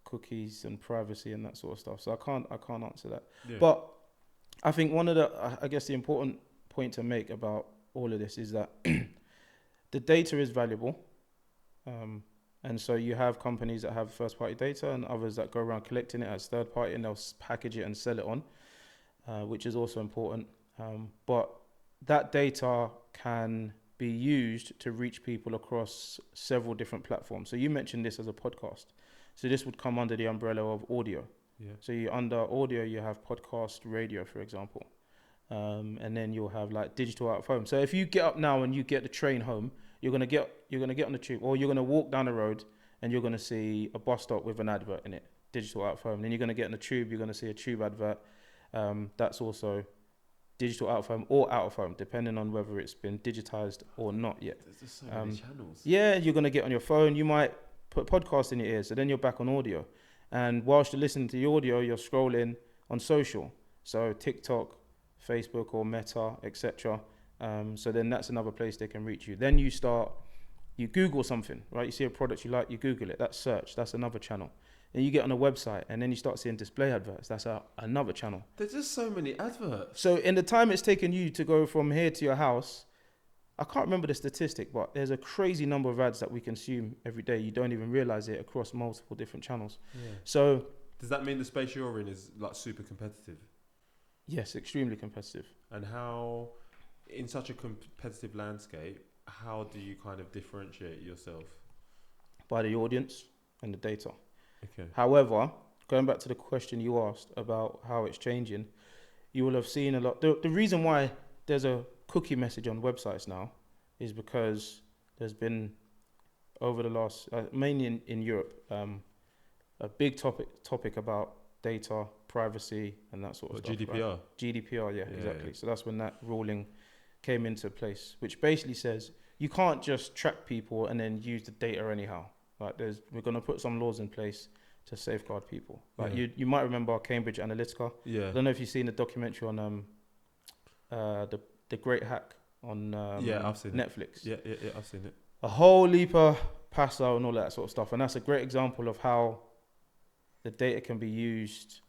cookies and privacy and that sort of stuff. So I can't answer that. Yeah. But I think one of the important point to make about all of this is that the data is valuable. And so you have companies that have first party data and others that go around collecting it as third party, and they'll package it and sell it on, which is also important. But that data can be used to reach people across several different platforms. So you mentioned this as a podcast. So this would come under the umbrella of audio. Yeah. So under audio, you have podcast, radio, for example. And then you'll have like digital out of home. So if you get up now and you get the train home, you're gonna get on the tube, or you're gonna walk down the road and you're gonna see a bus stop with an advert in it, digital out of home. Then you're gonna get on the tube, you're gonna see a tube advert. That's also digital out of home or out of home, depending on whether it's been digitized or not yet. There's just so many channels. Yeah, you're gonna get on your phone. You might put podcast in your ears, so then you're back on audio. And whilst you're listening to the audio, you're scrolling on social, so TikTok, Facebook or Meta, etc. So then that's another place they can reach you. Then you Google something, right? You see a product you like, you Google it. That's search. That's another channel. Then you get on a website and then you start seeing display adverts. That's another channel. There's just so many adverts. So in the time it's taken you to go from here to your house, I can't remember the statistic, but there's a crazy number of ads that we consume every day. You don't even realize it across multiple different channels. Yeah. So Does that mean the space you're in is like super competitive? Yes, extremely competitive. And how, in such a competitive landscape, how do you kind of differentiate yourself? By the audience and the data. Okay. However, going back to the question you asked about how it's changing, you will have seen a lot. The reason why there's a cookie message on websites now is because there's been, over the last, mainly in Europe, a big topic about data, privacy, and that sort of stuff. GDPR? Right? GDPR, yeah, exactly. Yeah. So that's when that ruling came into place, which basically says you can't just track people and then use the data anyhow. Like we're going to put some laws in place to safeguard people. Like you might remember Cambridge Analytica. Yeah. I don't know if you've seen the documentary on the Great Hack on I've seen Netflix. Yeah, I've seen it. A whole heap of pasta and all that sort of stuff, and that's a great example of how the data can be used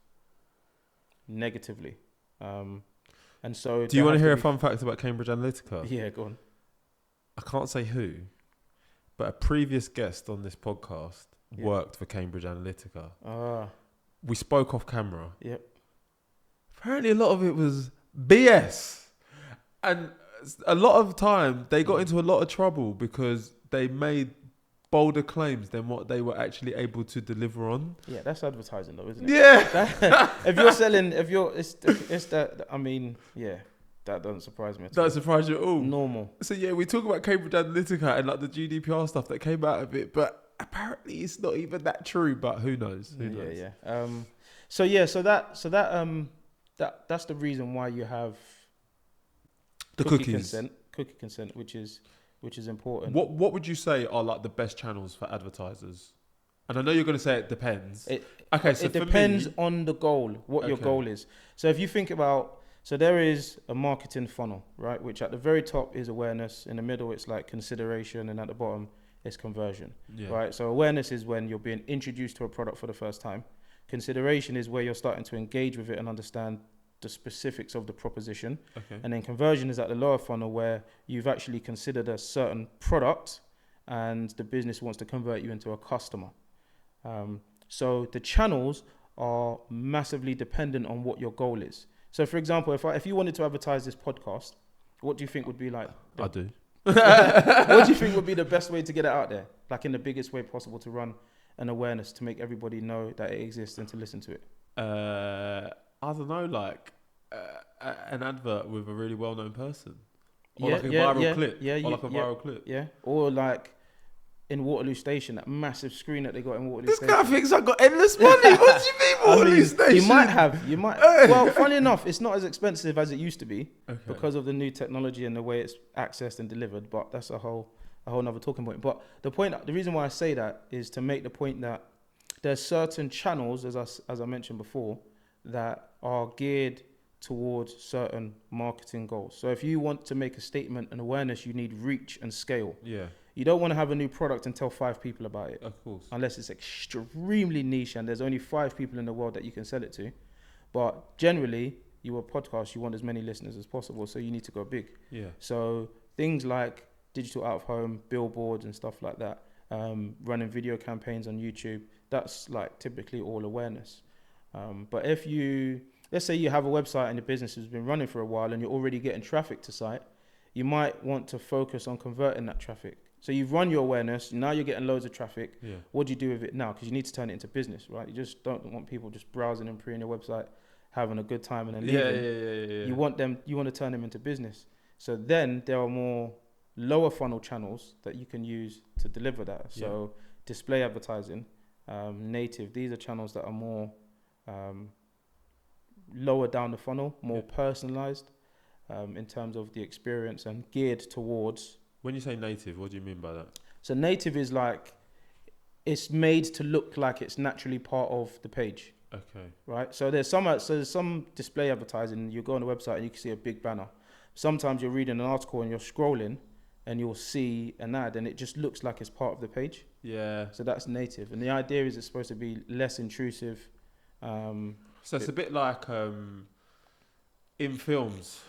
negatively. And so, do you want to hear a fun fact about Cambridge Analytica? Yeah, go on. I can't say who, but a previous guest on this podcast worked for Cambridge Analytica. We spoke off camera. Yep. Apparently, a lot of it was BS, and a lot of time they got into a lot of trouble because they made bolder claims than what they were actually able to deliver on. Yeah, that's advertising though, isn't it? Yeah. If you're selling, it's that. I mean, yeah, that doesn't surprise me. Doesn't surprise you at all. Normal. So yeah, we talk about Cambridge Analytica and like the GDPR stuff that came out of it, but apparently it's not even that true. But who knows? Who knows? Yeah. That's the reason why you have the cookie consent, which is important. What would you say are like the best channels for advertisers? And I know you're going to say it depends. It depends on the goal, what your goal is. So if you think about, there is a marketing funnel, right? Which at the very top is awareness, in the middle it's like consideration, and at the bottom is conversion, right? So awareness is when you're being introduced to a product for the first time. Consideration is where you're starting to engage with it and understand the specifics of the proposition. And then conversion is at the lower funnel where you've actually considered a certain product and the business wants to convert you into a customer. So the channels are massively dependent on what your goal is. So for example, if you wanted to advertise this podcast, what do you think would be like? I do. What do you think would be the best way to get it out there? Like in the biggest way possible to run an awareness to make everybody know that it exists and to listen to it? I don't know, like an advert with a really well-known person, or like a viral clip, viral clip, or like in Waterloo Station, that massive screen that they got in Waterloo Station. This guy thinks I got endless money. What do you mean Waterloo Station? You might. Well, funny enough, it's not as expensive as it used to be because of the new technology and the way it's accessed and delivered. But that's a whole nother talking point. But the reason why I say that is to make the point that there's certain channels, as I mentioned before, that are geared towards certain marketing goals. So if you want to make a statement and awareness, you need reach and scale. Yeah. You don't want to have a new product and tell 5 people about it. Of course. Unless it's extremely niche and there's only 5 people in the world that you can sell it to. But generally, you a podcast, you want as many listeners as possible, so you need to go big. Yeah. So things like digital out of home, billboards and stuff like that, running video campaigns on YouTube, that's like typically all awareness. But if let's say you have a website and your business has been running for a while and you're already getting traffic to site, you might want to focus on converting that traffic. So you've run your awareness, now you're getting loads of traffic. Yeah. What do you do with it now? Because you need to turn it into business, right? You just don't want people just browsing and pre-ing your website, having a good time and then leaving. Yeah. You want to turn them into business. So then there are more lower funnel channels that you can use to deliver that. So display advertising, native, these are channels that are more lower down the funnel, more personalized in terms of the experience and geared towards. When you say native, what do you mean by that? So native is like, it's made to look like it's naturally part of the page. Okay. Right? So there's some display advertising, you go on the website and you can see a big banner. Sometimes you're reading an article and you're scrolling and you'll see an ad and it just looks like it's part of the page. Yeah. So that's native. And the idea is it's supposed to be less intrusive. So it's a bit like in films,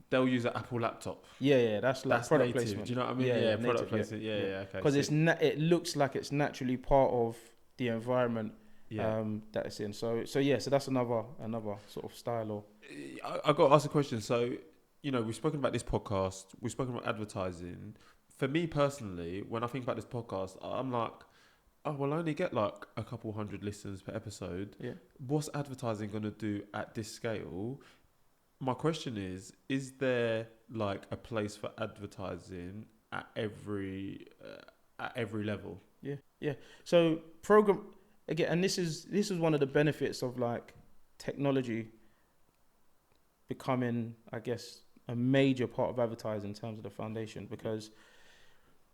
they'll use an Apple laptop. Yeah, that's product native. placement. Do you know what I mean? Yeah, product placement. Yeah, okay. Because it looks like it's naturally part of the environment Yeah. that it's in. So that's another sort of style or I got to ask a question. So, we've spoken about this podcast, we've spoken about advertising. For me personally, when I think about this podcast, I'm like, oh, we'll only get like a couple hundred listens per episode. yeah. What's advertising going to do at this scale? My question is there like a place for advertising at every level? Yeah, yeah. So program again, and this is one of the benefits of like technology becoming, I guess, a major part of advertising in terms of the foundation, because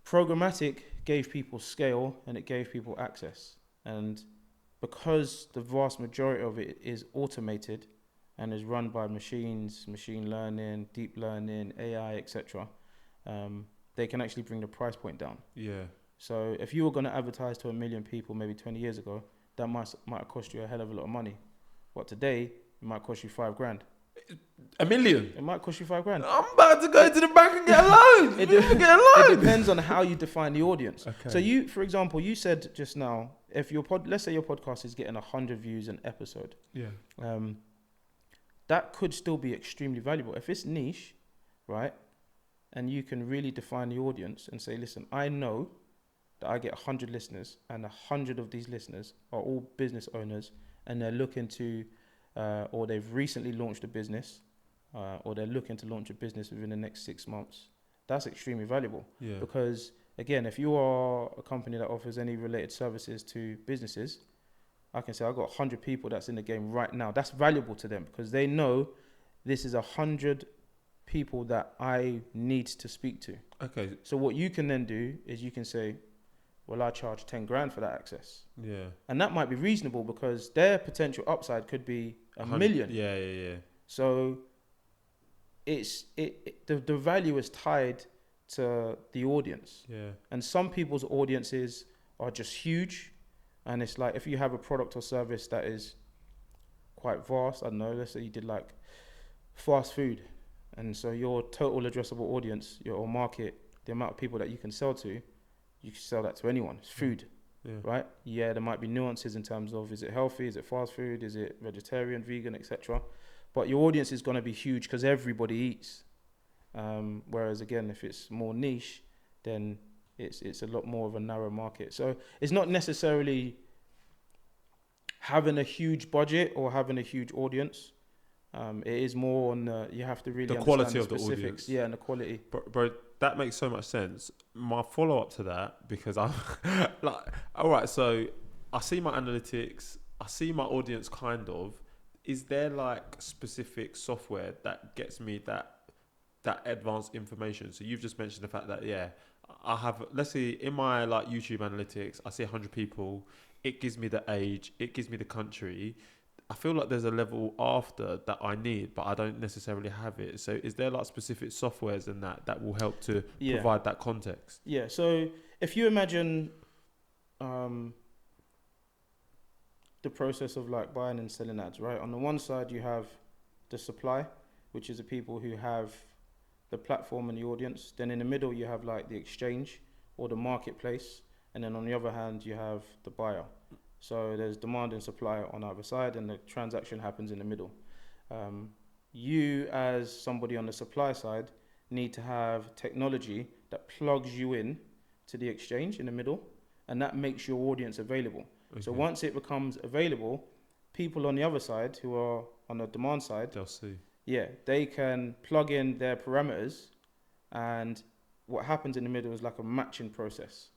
programmatic gave people scale and it gave people access, and because the vast majority of it is automated and is run by machines, machine learning, deep learning, AI, etc., they can actually bring the price point down. Yeah. So if you were going to advertise to 1 million people maybe 20 years ago, that might have cost you a hell of a lot of money. But today, it might cost you $5,000. $1 million? It might cost you $5,000. I'm about to go to the bank and get a loan. It depends on how you define the audience. Okay. So you, for example, you said just now, if let's say your podcast is getting 100 views an episode, Yeah. that could still be extremely valuable. If it's niche, right, and you can really define the audience and say, listen, I know that I get 100 listeners, and 100 of these listeners are all business owners, and they're looking to, or they've recently launched a business, or they're looking to launch a business within the next 6 months. That's extremely valuable. Yeah. Because again, if you are a company that offers any related services to businesses, I can say I've got 100 people that's in the game right now. That's valuable to them because they know this is 100 people that I need to speak to. Okay. So what you can then do is you can say, well, I charge 10 grand for that access. Yeah. And that might be reasonable because their potential upside could be a million. Yeah. So the value is tied to the audience. Yeah. And some people's audiences are just huge. And it's like, if you have a product or service that is quite vast, I don't know, let's say you did like fast food. And so your total addressable audience, your market, the amount of people that you can sell to, you can sell that to anyone. It's food, right? Yeah, there might be nuances in terms of, is it healthy? Is it fast food? Is it vegetarian, vegan, etc.? But your audience is going to be huge because everybody eats. Whereas again, if it's more niche, then it's a lot more of a narrow market. So it's not necessarily having a huge budget or having a huge audience. It is more on you have to really the understand quality the of the specifics. audience. Yeah, and the quality. Bro, that makes so much sense. My follow up to that, because I'm like, all right, so I see my analytics, I see my audience kind of. Is there like specific software that gets me that advanced information? So you've just mentioned the fact that, I have, let's see, in my like YouTube analytics, I see 100 people. It gives me the age, it gives me the country. I feel like there's a level after that I need, but I don't necessarily have it. So is there like specific softwares and that will help to provide that context? Yeah. So if you imagine the process of like buying and selling ads, right? On the one side, you have the supply, which is the people who have the platform and the audience. Then in the middle, you have like the exchange or the marketplace. And then on the other hand, you have the buyer. So there's demand and supply on either side, and the transaction happens in the middle. You, as somebody on the supply side, need to have technology that plugs you in to the exchange in the middle, and that makes your audience available. Okay. So once it becomes available, people on the other side who are on the demand side, they'll see. Yeah, they can plug in their parameters, and what happens in the middle is like a matching process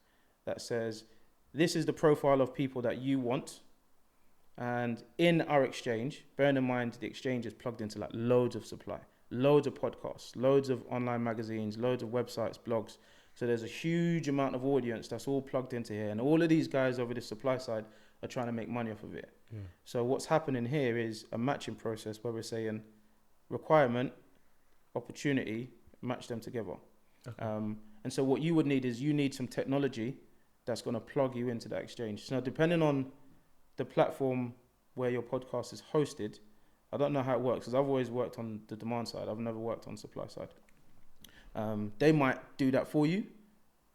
that says, this is the profile of people that you want. And in our exchange, bearing in mind the exchange is plugged into like loads of supply, loads of podcasts, loads of online magazines, loads of websites, blogs. So there's a huge amount of audience that's all plugged into here. And all of these guys over the supply side are trying to make money off of it. Yeah. So what's happening here is a matching process where we're saying requirement, opportunity, match them together. Okay. And so what you would need is you need some technology that's going to plug you into that exchange. So depending on the platform where your podcast is hosted, I don't know how it works because I've always worked on the demand side. I've never worked on supply side. They might do that for you,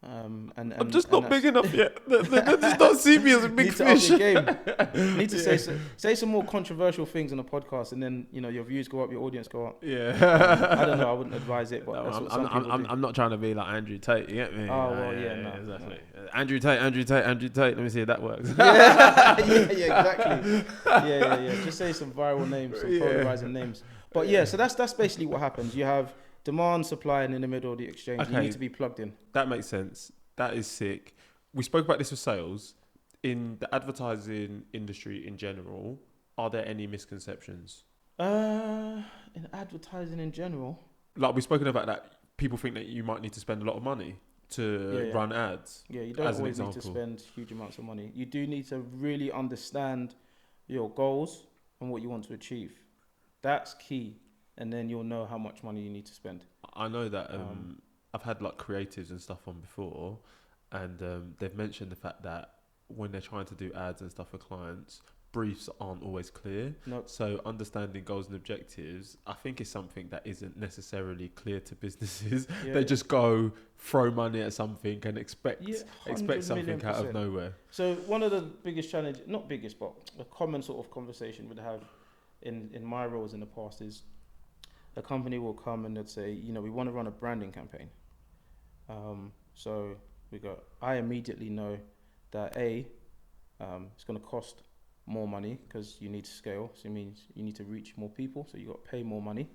And I'm just and not big enough yet. They just don't see me as a big need to up fish. your game. Need to say some more controversial things on the podcast, and then your views go up, your audience go up. Yeah. I don't know. I wouldn't advise it, but No, that's what some people do. I'm not trying to be like Andrew Tate. You get me? Oh well, no, exactly. no. Andrew Tate. Let me see if that works. Yeah, exactly. Yeah. Just say some viral names, some polarizing names. But so that's basically what happens. You have demand, supply, and in the middle of the exchange, you need to be plugged in. That makes sense. That is sick. We spoke about this with sales. In the advertising industry in general, are there any misconceptions? In advertising in general, Like we've spoken about that, people think that you might need to spend a lot of money to run ads. Yeah, you don't always need to spend huge amounts of money. You do need to really understand your goals and what you want to achieve. That's key. And then you'll know how much money you need to spend. I know that I've had like creatives and stuff on before, and they've mentioned the fact that when they're trying to do ads and stuff for clients, briefs aren't always clear. Nope. So understanding goals and objectives, I think, is something that isn't necessarily clear to businesses. They just go throw money at something and expect something out of nowhere. So one of the biggest challenges, not biggest, but a common sort of conversation we'd have in my roles in the past is a company will come and they'd say, we want to run a branding campaign. So I immediately know that it's going to cost more money because you need to scale. So it means you need to reach more people. So you got to pay more money.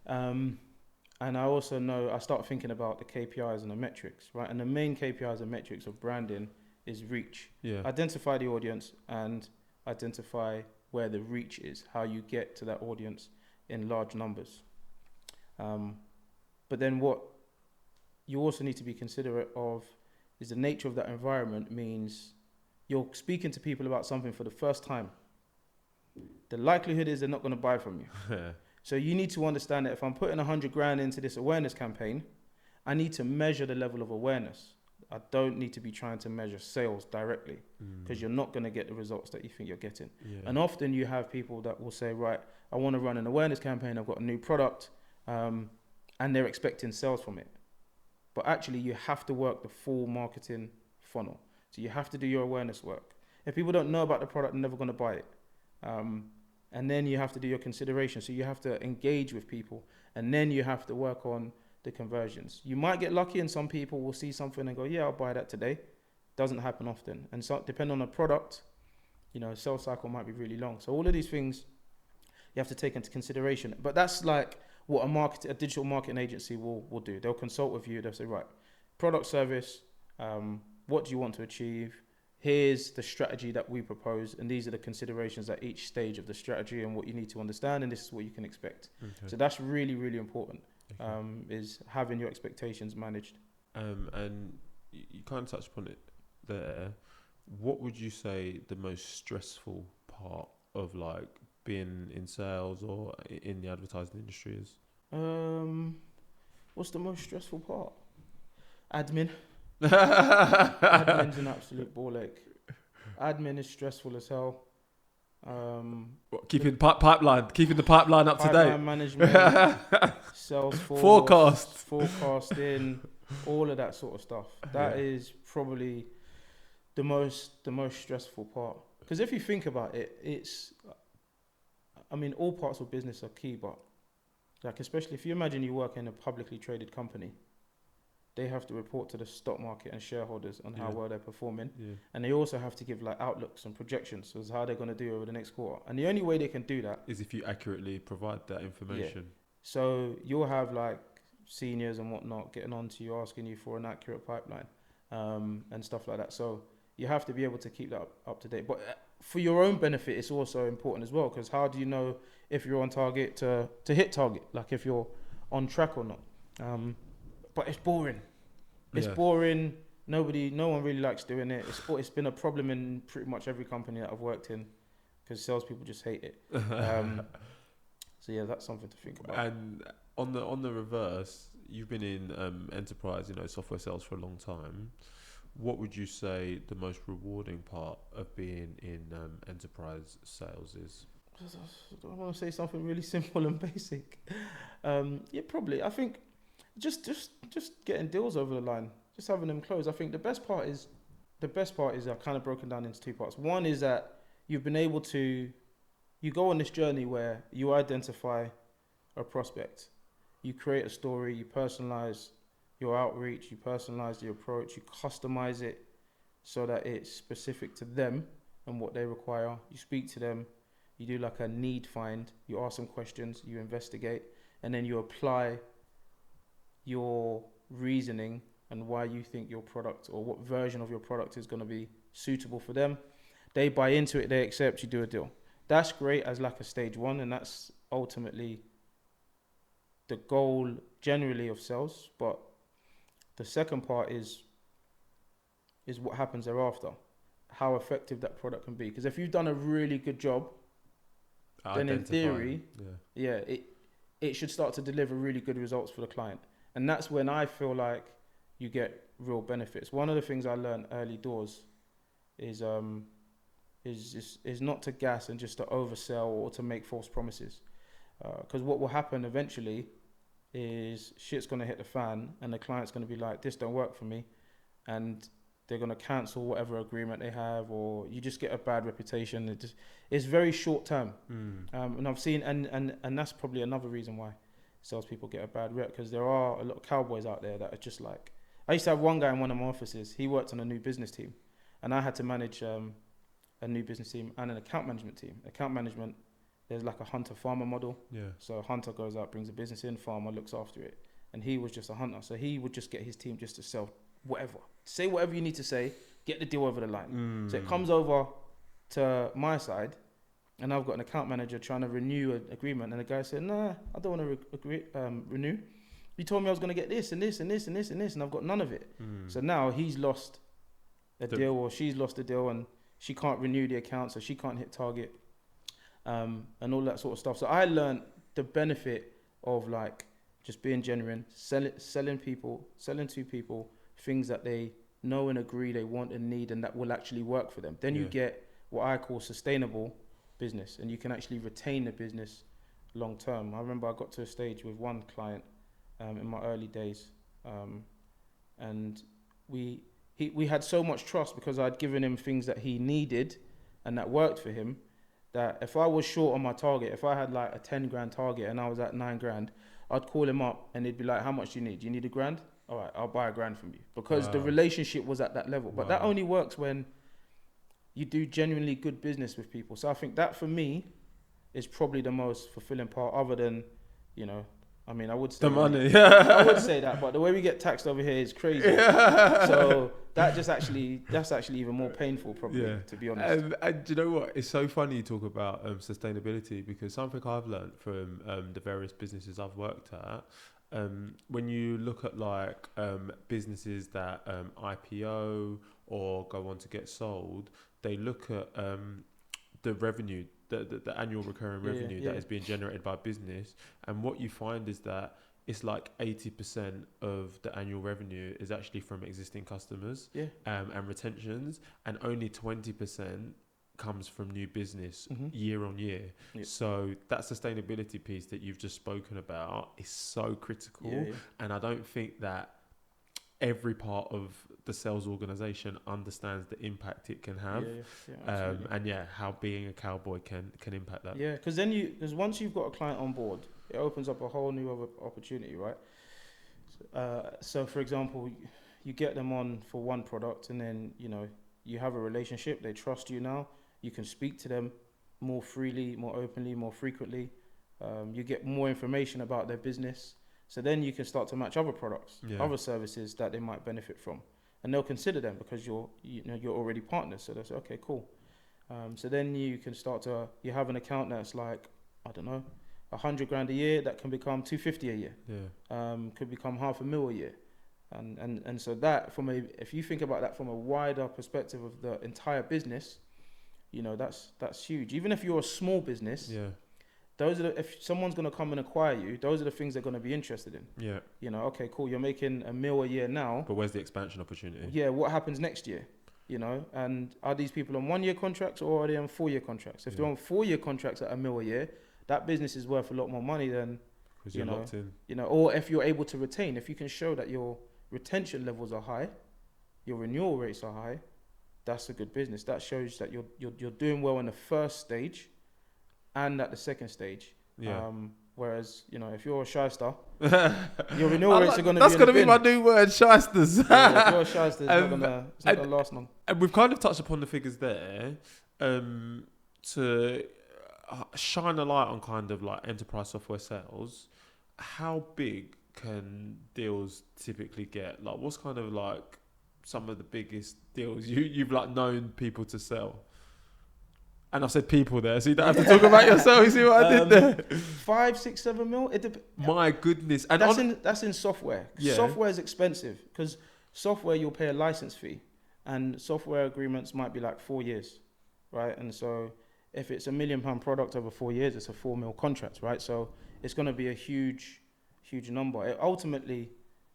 And I also know, I start thinking about the KPIs and the metrics, right? And the main KPIs and metrics of branding is reach. Yeah. Identify the audience and identify where the reach is, how you get to that audience in large numbers. But then what you also need to be considerate of is the nature of that environment means you're speaking to people about something for the first time. The likelihood is they're not going to buy from you. So you need to understand that if I'm putting 100 grand into this awareness campaign, I need to measure the level of awareness. I don't need to be trying to measure sales directly because you're not going to get the results that you think you're getting. Yeah. And often you have people that will say, right, I want to run an awareness campaign. I've got a new product, and they're expecting sales from it. But actually you have to work the full marketing funnel. So you have to do your awareness work. If people don't know about the product, they're never going to buy it. And then you have to do your consideration. So you have to engage with people, and then you have to work on the conversions. You might get lucky and some people will see something and go, yeah, I'll buy that today. Doesn't happen often. And so depending on the product, sales cycle might be really long. So all of these things you have to take into consideration. But that's like what a digital marketing agency will do. They'll consult with you. They'll say, right, product, service, what do you want to achieve? Here's the strategy that we propose, and these are the considerations at each stage of the strategy and what you need to understand, and this is what you can expect. Okay. So that's really, really important. Is having your expectations managed. And you kind of touched upon it there. What would you say the most stressful part of like being in sales or in the advertising industry is? What's the most stressful part? Admin. Admin's an absolute ball ache. Admin is stressful as hell. Keeping the pipeline up to date. Pipeline management, Salesforce, forecasting, all of that sort of stuff. That is probably the most stressful part. Because if you think about it, all parts of business are key, but like especially if you imagine you work in a publicly traded company, they have to report to the stock market and shareholders on how well they're performing. Yeah. And they also have to give like outlooks and projections as how they're going to do over the next quarter. And the only way they can do that is if you accurately provide that information. Yeah. So you'll have like seniors and whatnot getting on to you, asking you for an accurate pipeline and stuff like that. So you have to be able to keep that up to date. But for your own benefit, it's also important as well, because how do you know if you're on target to hit target? Like if you're on track or not. But it's boring. It's boring. No one really likes doing it. It's been a problem in pretty much every company that I've worked in, because salespeople just hate it. So yeah, that's something to think about. And on the reverse, you've been in enterprise, software sales for a long time. What would you say the most rewarding part of being in enterprise sales is? I want to say something really simple and basic. Probably. I think just getting deals over the line. just having them close. I think the best part is I've kind of broken down into two parts. One is that you've been able to, you go on this journey where you identify a prospect, you create a story, you personalize your outreach, you personalize the approach, you customize it so that it's specific to them and what they require. You speak to them, you do like a need find, you ask them questions, you investigate, and then you apply your reasoning and why you think your product or what version of your product is going to be suitable for them. They buy into it, they accept, you do a deal. That's great as like a stage one, and that's ultimately the goal generally of sales. But the second part is what happens thereafter, how effective that product can be. Because if you've done a really good job, then in theory, it should start to deliver really good results for the client. And that's when I feel like you get real benefits. One of the things I learned early doors is not to gas and just to oversell or to make false promises. Because what will happen eventually is shit's going to hit the fan and the client's going to be like, this don't work for me. And they're going to cancel whatever agreement they have, or you just get a bad reputation. It's very short term. And I've seen, and that's probably another reason why salespeople get a bad rep, because there are a lot of cowboys out there that are just like, I used to have one guy in one of my offices, he worked on a new business team, and I had to manage a new business team and an account management team. Account management, there's like a hunter-farmer model. Yeah. So hunter goes out, brings a business in, farmer looks after it. And he was just a hunter. So he would just get his team just to sell whatever. Say whatever you need to say, get the deal over the line. So it comes over to my side, and I've got an account manager trying to renew an agreement. And the guy said, nah, I don't want to renew. You told me I was going to get this and this and this and this and this, and I've got none of it. So now he's lost a deal, or she's lost a deal, and she can't renew the account, so she can't hit target, and all that sort of stuff. So I learned the benefit of like just being genuine, selling to people things that they know and agree they want and need, and that will actually work for them. Then you get what I call sustainable business, and you can actually retain the business long term. I remember I got to a stage with one client in my early days, and we had so much trust because I'd given him things that he needed and that worked for him, that if I was short on my target, if I had like a 10 grand target and I was at 9 grand, I'd call him up and he'd be like, how much do you need? Do you need $1,000? All right, I'll buy $1,000 from you, because the relationship was at that level. But that only works when you do genuinely good business with people. So I think that for me is probably the most fulfilling part, other than, I mean, I would say the money. I would say that, but the way we get taxed over here is crazy. So that's actually even more painful, probably, to be honest. And do you know what? It's so funny you talk about sustainability, because something I've learned from the various businesses I've worked at, when you look at like businesses that IPO or go on to get sold, they look at the revenue, the annual recurring revenue that is being generated by business, and what you find is that it's like 80% of the annual revenue is actually from existing customers and retentions, and only 20% comes from new business year on year. So that sustainability piece that you've just spoken about is so critical, and I don't think that every part of the sales organization understands the impact it can have, and how being a cowboy can impact that. Because once you've got a client on board, it opens up a whole new other opportunity, right? So for example, you get them on for one product, and then you have a relationship, they trust you now. You can speak to them more freely, more openly, more frequently. You get more information about their business. So then you can start to match other products, other services that they might benefit from. And they'll consider them because you're already partners. So they'll say, okay, cool. So then you can you have an account that's like, I don't know, 100 grand a year, that can become 250 a year. Could become $500,000 a year. And so that if you think about that from a wider perspective of the entire business, that's huge. Even if you're a small business, if someone's going to come and acquire you, those are the things they're going to be interested in. Okay, cool, you're making $1 million a year now, but where's the expansion opportunity? What happens next year? And are these people on 1 year contracts, or are they on 4 year contracts? If they're on 4 year contracts at $1 million a year, that business is worth a lot more money than, because you're locked in. Or if you're able to retain, if you can show that you're retention levels are high, your renewal rates are high, that's a good business. That shows that you're doing well in the first stage and at the second stage. Yeah. Whereas, if you're a shyster, your renewal rates are going to be That's in the going to be bin. my new word, shysters. Yeah, if you're a shyster, it's not gonna last long. And we've kind of touched upon the figures there. To shine a light on kind of like enterprise software sales, how big can deals typically get? Like, what's kind of like some of the biggest deals you've like known people to sell? And I've said people there, so you don't have to talk about yourself. You see what I did there? 5, 6, 7 mil. My goodness, and that's in software. Yeah. Software is expensive because software you'll pay a license fee, and software agreements might be like 4 years, right? And so if it's £1 million product over 4 years, it's a 4 mil contract, right? So it's going to be a huge number. It ultimately,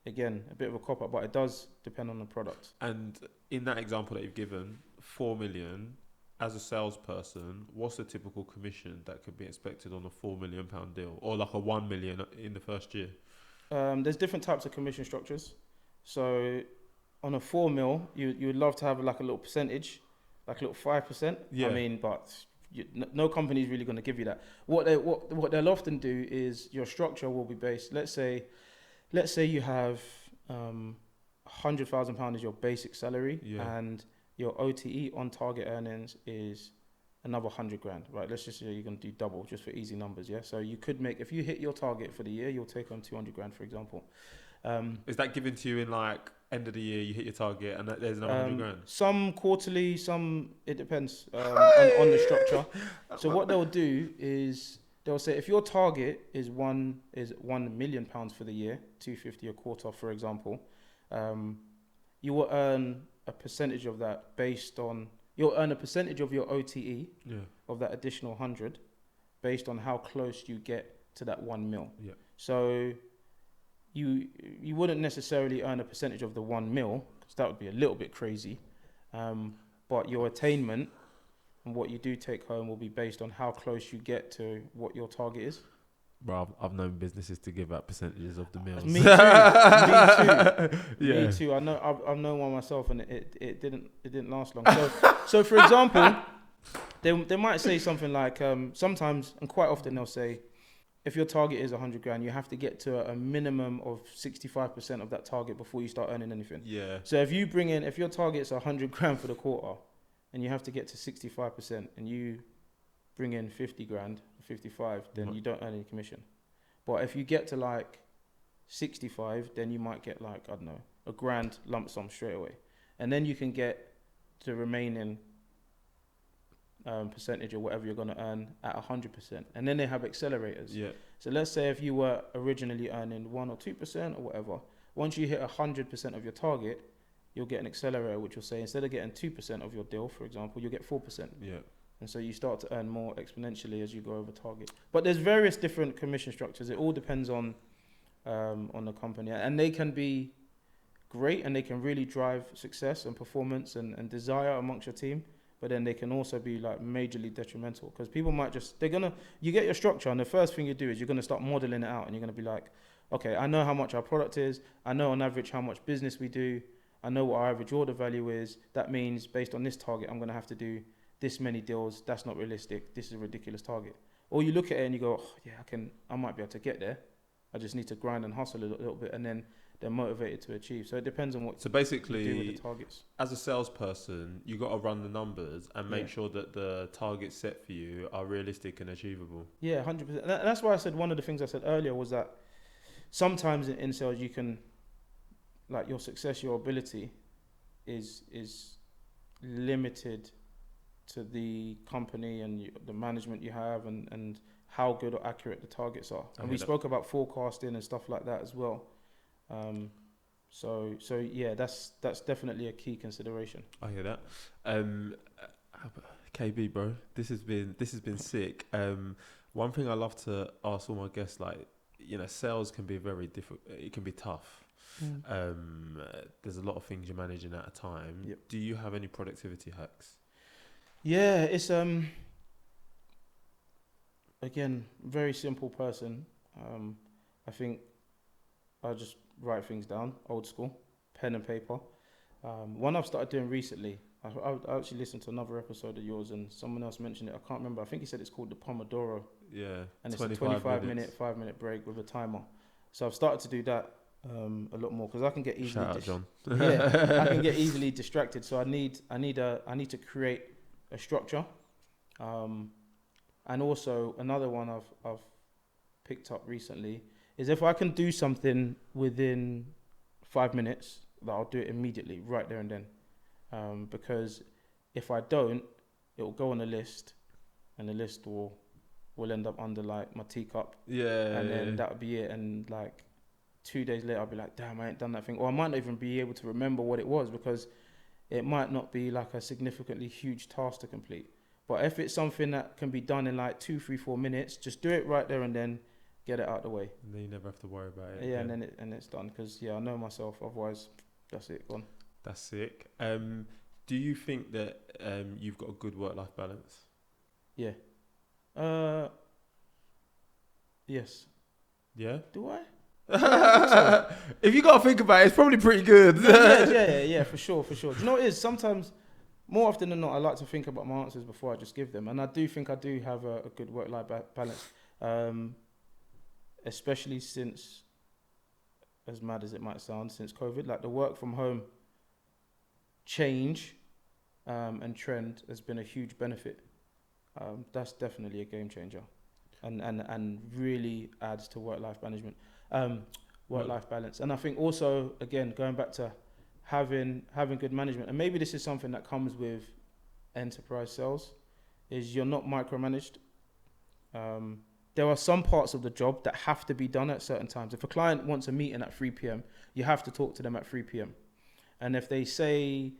again, a bit of a cop out, but it does depend on the product. And in that example that you've given, 4 million. As a salesperson, what's the typical commission that could be expected on a £4 million deal, or like a 1 million in the first year? There's different types of commission structures. So on a 4 mil, you would love to have like a little percentage, like a little 5%. Yeah. I mean, but no company is really going to give you that. What they'll often do is your structure will be based. Let's say you have £100,000 is your basic salary, and your OTE on target earnings is another 100 grand, right? Let's just say you're going to do double just for easy numbers, yeah? So you could make, if you hit your target for the year, you'll take home 200 grand, for example. Is that given to you in like end of the year, you hit your target and there's another 100 grand? Some quarterly, it depends on the structure. So what they'll do is they'll say if your target is £1 million for the year, 250 a quarter, for example, you will earn a percentage of that you'll earn a percentage of your OTE of that additional 100 based on how close you get to that 1 mil. Yeah. So you wouldn't necessarily earn a percentage of the 1 mil because that would be a little bit crazy. But your attainment and what you do take home will be based on how close you get to what your target is. Bro, I've known businesses to give out percentages of the meals. Me too. Yeah. Me too. I've known one myself, and it didn't last long. So for example, they might say something like sometimes and quite often they'll say, if your target is 100 grand, you have to get to a minimum of 65% of that target before you start earning anything. Yeah. So if your target's 100 grand for the quarter, and you have to get to 65%, and you bring in 50 grand, 55, then you don't earn any commission. But if you get to like 65, then you might get like, I don't know, a grand lump sum straight away. And then you can get the remaining percentage or whatever you're going to earn at 100%. And then they have accelerators. Yeah. So let's say if you were originally earning 1 or 2% or whatever, once you hit 100% of your target, you'll get an accelerator which will say instead of getting 2% of your deal, for example, you'll get 4%. Yeah. And so you start to earn more exponentially as you go over target. But there's various different commission structures. It all depends on the company, and they can be great and they can really drive success and performance and desire amongst your team. But then they can also be like majorly detrimental because people might you get your structure, and the first thing you do is you're gonna start modeling it out, and you're gonna be like, okay, I know how much our product is. I know on average how much business we do. I know what our average order value is. That means based on this target, I'm gonna have to do this many deals. That's not realistic. This is a ridiculous target. Or you look at it and you go, oh, yeah, I might be able to get there. I just need to grind and hustle a little bit, and then they're motivated to achieve. So it depends on what you do with the targets. As a salesperson, you got to run the numbers and make sure that the targets set for you are realistic and achievable. Yeah, 100%. That's why I said one of the things I said earlier was that sometimes in sales you can, like your success, your ability is limited to the company and the management you have and how good or accurate the targets are. And we spoke about forecasting and stuff like that as well. So yeah, that's definitely a key consideration. I hear that. KB, bro, this has been sick. One thing I love to ask all my guests, like, sales can be very difficult. It can be tough. There's a lot of things you're managing at a time. Yep. Do you have any productivity hacks? Yeah, it's again, very simple person. I think I just write things down, old school. pen and paper. One I've started doing recently, I actually listened to another episode of yours and someone else mentioned it. I can't remember. I think he said it's called the Pomodoro. Yeah. And it's a 25-minute, 5-minute break with a timer. So I've started to do that a lot more because I can get easily. Shout out, John. I can get easily distracted. So I need to create a structure. And also another one I've picked up recently is if I can do something within 5 minutes, that I'll do it immediately, right there and then. Because if I don't, it will go on a list, and the list will end up under like my teacup. Yeah. And then that'll be it. And like 2 days later, I'll be like, damn, I ain't done that thing. Or I might not even be able to remember what it was because it might not be like a significantly huge task to complete. But if it's something that can be done in like 2, 3, 4 minutes, just do it right there and then get it out of the way. And then you never have to worry about it. Yeah, and then it's done. Because I know myself. Otherwise, that's it, gone. That's sick. Do you think that you've got a good work-life balance? Yeah. Yes. Yeah? Do I? If you got to think about it, it's probably pretty good. Yeah, for sure. Do you know what it is? Sometimes, more often than not, I like to think about my answers before I just give them. And I do think I do have a good work-life balance. Especially since, as mad as it might sound, since COVID, like the work from home change and trend has been a huge benefit. That's definitely a game changer, and really adds to work-life management, work-life balance. And I think also, again, going back to having good management, and maybe this is something that comes with enterprise sales, is you're not micromanaged. There are some parts of the job that have to be done at certain times. If a client wants a meeting at 3 p.m., you have to talk to them at 3 p.m. And if they say,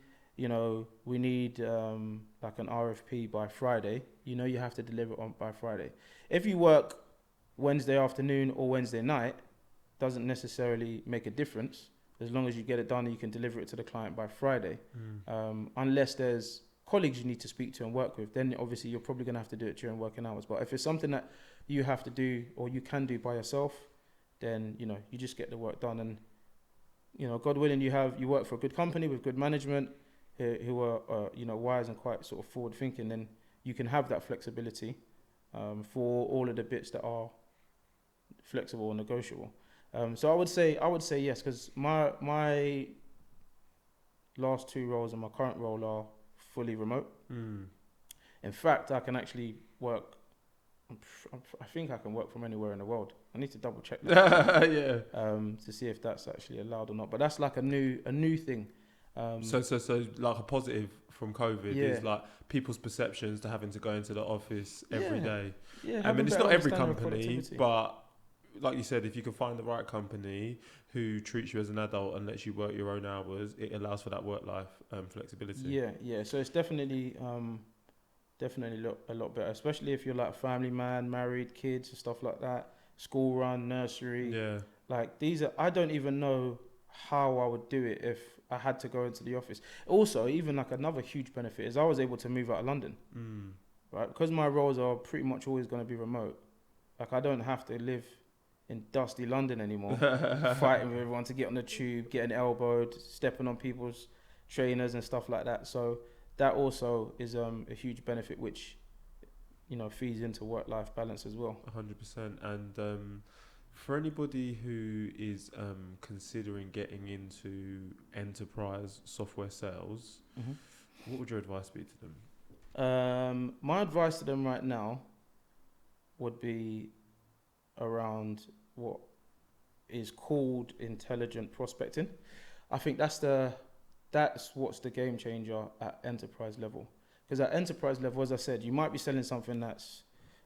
we need like an RFP by Friday, you have to deliver on by Friday. If you work Wednesday afternoon or Wednesday night, doesn't necessarily make a difference as long as you get it done and you can deliver it to the client by Friday. Unless there's colleagues you need to speak to and work with, then obviously you're probably going to have to do it during working hours. But if it's something that you have to do or you can do by yourself, then you just get the work done. And God willing, you work for a good company with good management who are wise and quite sort of forward thinking, then you can have that flexibility for all of the bits that are flexible and negotiable. So I would say yes, because my last 2 roles and my current role are fully remote. In fact, I can actually work. I think I can work from anywhere in the world. I need to double check that. To see if that's actually allowed or not. But that's like a new thing. So like a positive from COVID is like people's perceptions to having to go into the office every day. Yeah, I mean, it's not every company, but like you said, if you can find the right company who treats you as an adult and lets you work your own hours, it allows for that work-life flexibility. Yeah. So it's definitely a lot better, especially if you're like a family man, married, kids and stuff like that, school run, nursery. Yeah. Like I don't even know how I would do it if I had to go into the office. Also, even like another huge benefit is I was able to move out of London, right? Because my roles are pretty much always going to be remote. Like I don't have to live in dusty London anymore, fighting with everyone to get on the tube, getting elbowed, stepping on people's trainers and stuff like that. So that also is a huge benefit, which feeds into work-life balance as well. 100%. And for anybody who is considering getting into enterprise software sales, what would your advice be to them? My advice to them right now would be around what is called intelligent prospecting. I think that's what's the game changer at enterprise level. Because at enterprise level, as I said, you might be selling something that's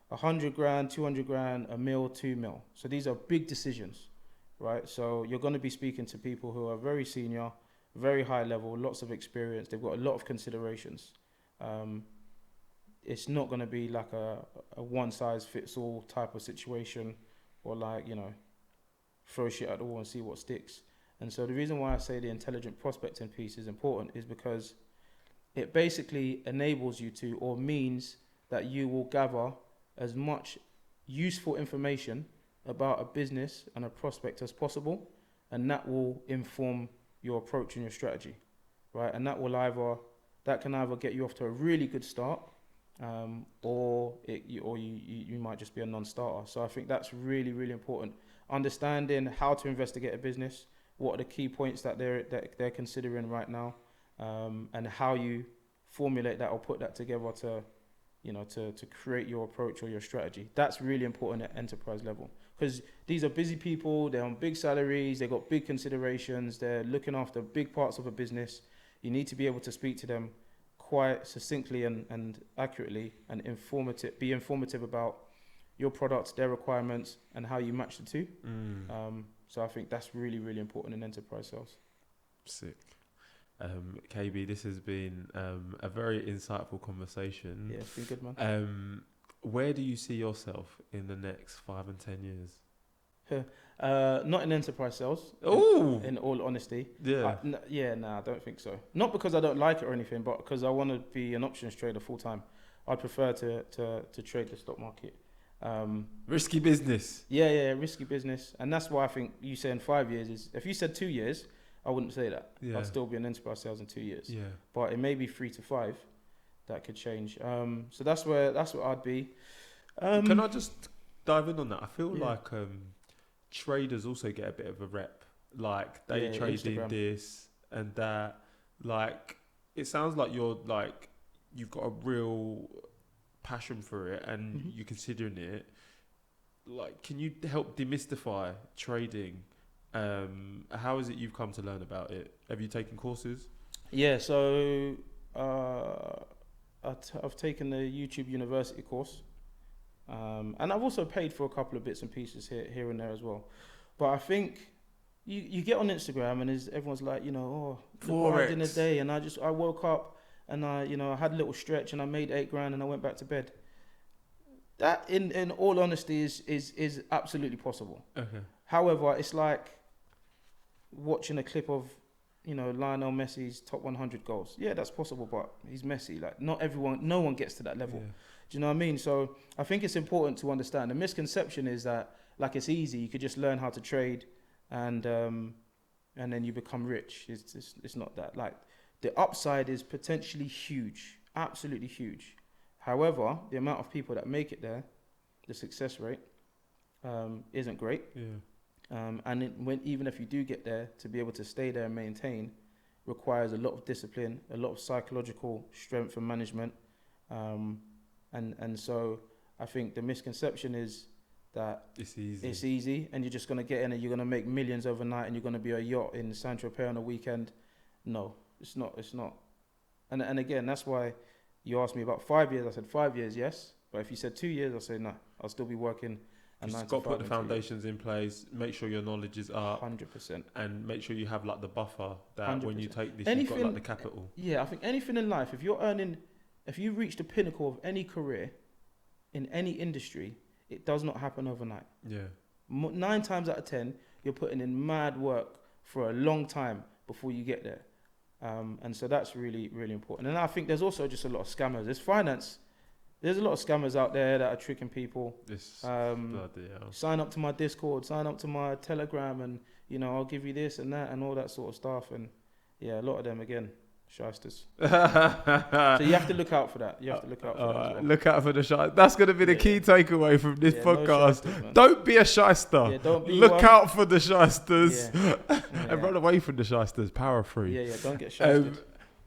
100 grand, 200 grand, a mil, 2 mil. So these are big decisions, right? So you're going to be speaking to people who are very senior, very high level, lots of experience. They've got a lot of considerations. It's not going to be like a one size fits all type of situation, or like, throw shit at the wall and see what sticks. And so the reason why I say the intelligent prospecting piece is important is because it basically enables you to, or means that you will gather as much useful information about a business and a prospect as possible, and that will inform your approach and your strategy, right? And that can either get you off to a really good start, or you might just be a non-starter. So I think that's really, really important. Understanding how to investigate a business, what are the key points that they're considering right now, and how you formulate that or put that together to create your approach or your strategy. That's really important at enterprise level, because these are busy people. They're on big salaries. They've got big considerations. They're looking after big parts of a business. You need to be able to speak to them quite succinctly and accurately, and be informative about your products, their requirements, and how you match the two. So I think that's really, really important in enterprise sales. Sick. KB, this has been a very insightful conversation. Yeah, it's been good, man. Where do you see yourself in the next 5 and 10 years? Not in enterprise sales. Oh, in all honesty. yeah. I don't think so. Not because I don't like it or anything, but because I want to be an options trader full time. I'd prefer to trade the stock market. Risky business. Yeah, risky business, and that's why I think you saying 5 years is. If you said 2 years, I wouldn't say that. Yeah. I'd still be in enterprise sales in 2 years. Yeah. But it may be 3 to 5. That could change. So that's what I'd be. Can I just dive in on that? I feel Yeah. like traders also get a bit of a rep. Like day trading Instagram. this and that. Like it sounds like you've got a real passion for it and you're considering it. Like, can you help demystify trading? How is it you've come to learn about it? Have you taken courses? Yeah, so I've taken the YouTube University course, and I've also paid for a couple of bits and pieces here and there as well. But I think you get on Instagram and everyone's like, look what I did in a day, and I woke up and I had a little stretch and I made $8,000 and I went back to bed. That, in all honesty, is absolutely possible. Okay. However, it's like watching a clip of Lionel Messi's top 100 goals. Yeah, that's possible, but he's Messi. Like, no one gets to that level. Yeah. Do you know what I mean? So I think it's important to understand. The misconception is that it's easy. You could just learn how to trade, and then you become rich. It's not that. Like, the upside is potentially huge, absolutely huge. However, the amount of people that make it there, the success rate, isn't great. Yeah. Even if you do get there, to be able to stay there and maintain requires a lot of discipline, a lot of psychological strength and management. And so I think the misconception is that it's easy and you're just going to get in and you're going to make millions overnight and you're going to be a yacht in Saint-Tropez on a weekend. No, it's not. And again, that's why you asked me about 5 years. I said 5 years, yes. But if you said 2 years, I'll say no. I'll still be working. You've got to put the foundations in place, make sure your knowledge is up. 100%. And make sure you have like the buffer that 100%. When you take this, you've got like the capital. Yeah, I think anything in life, if you reach the pinnacle of any career in any industry, it does not happen overnight. Yeah. 9 times out of 10, you're putting in mad work for a long time before you get there. And so that's really, really important. And I think there's also just a lot of scammers. There's finance. There's a lot of scammers out there that are tricking people. Sign up to my Discord, sign up to my Telegram, and I'll give you this and that and all that sort of stuff. And yeah, a lot of them again, shysters. So you have to look out for that. You have to look out for that as well. Look out for the shy. That's going to be the key takeaway from this podcast. No shysters, don't be a shyster. Yeah, don't be look out for the shysters and run away from the shysters. Power free. Yeah, don't get shysted.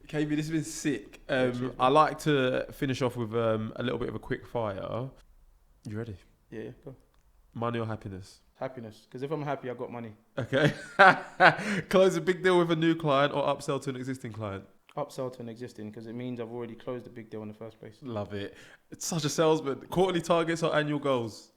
KB, this has been sick. I like to finish off with a little bit of a quick fire. You ready? Yeah, go. Money or happiness? Happiness. Because if I'm happy, I've got money. Okay. Close a big deal with a new client or upsell to an existing client? Upsell to an existing, because it means I've already closed a big deal in the first place. Love it. It's such a salesman. Quarterly targets or annual goals?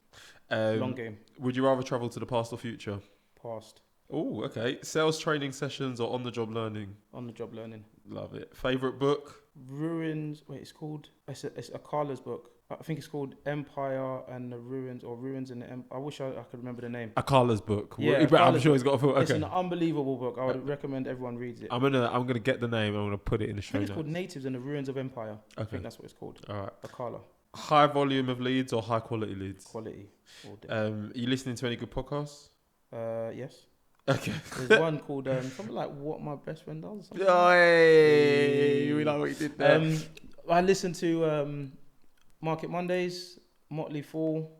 Long game. Would you rather travel to the past or future? Past. Oh, okay. Sales training sessions or on-the-job learning? On-the-job learning. Love it. Favourite book? Ruins. Wait, it's a Carla's book. I think it's called Empire and the Ruins, or Ruins in the I wish I could remember the name. Akala's book. Yeah, I'm sure he's got a book. Okay. It's an unbelievable book. I would recommend everyone reads it. I'm gonna get the name. I'm gonna put it in the show notes. It's called Natives and the Ruins of Empire. Okay. I think that's what it's called. All right. Akala. High volume of leads or high quality leads? Quality. All day. Are you listening to any good podcasts? Yes. Okay. There's one called something like "What My Best Friend Does." Or something. Oh, hey, we like what you did there. I listen to Market Mondays, Motley Fool.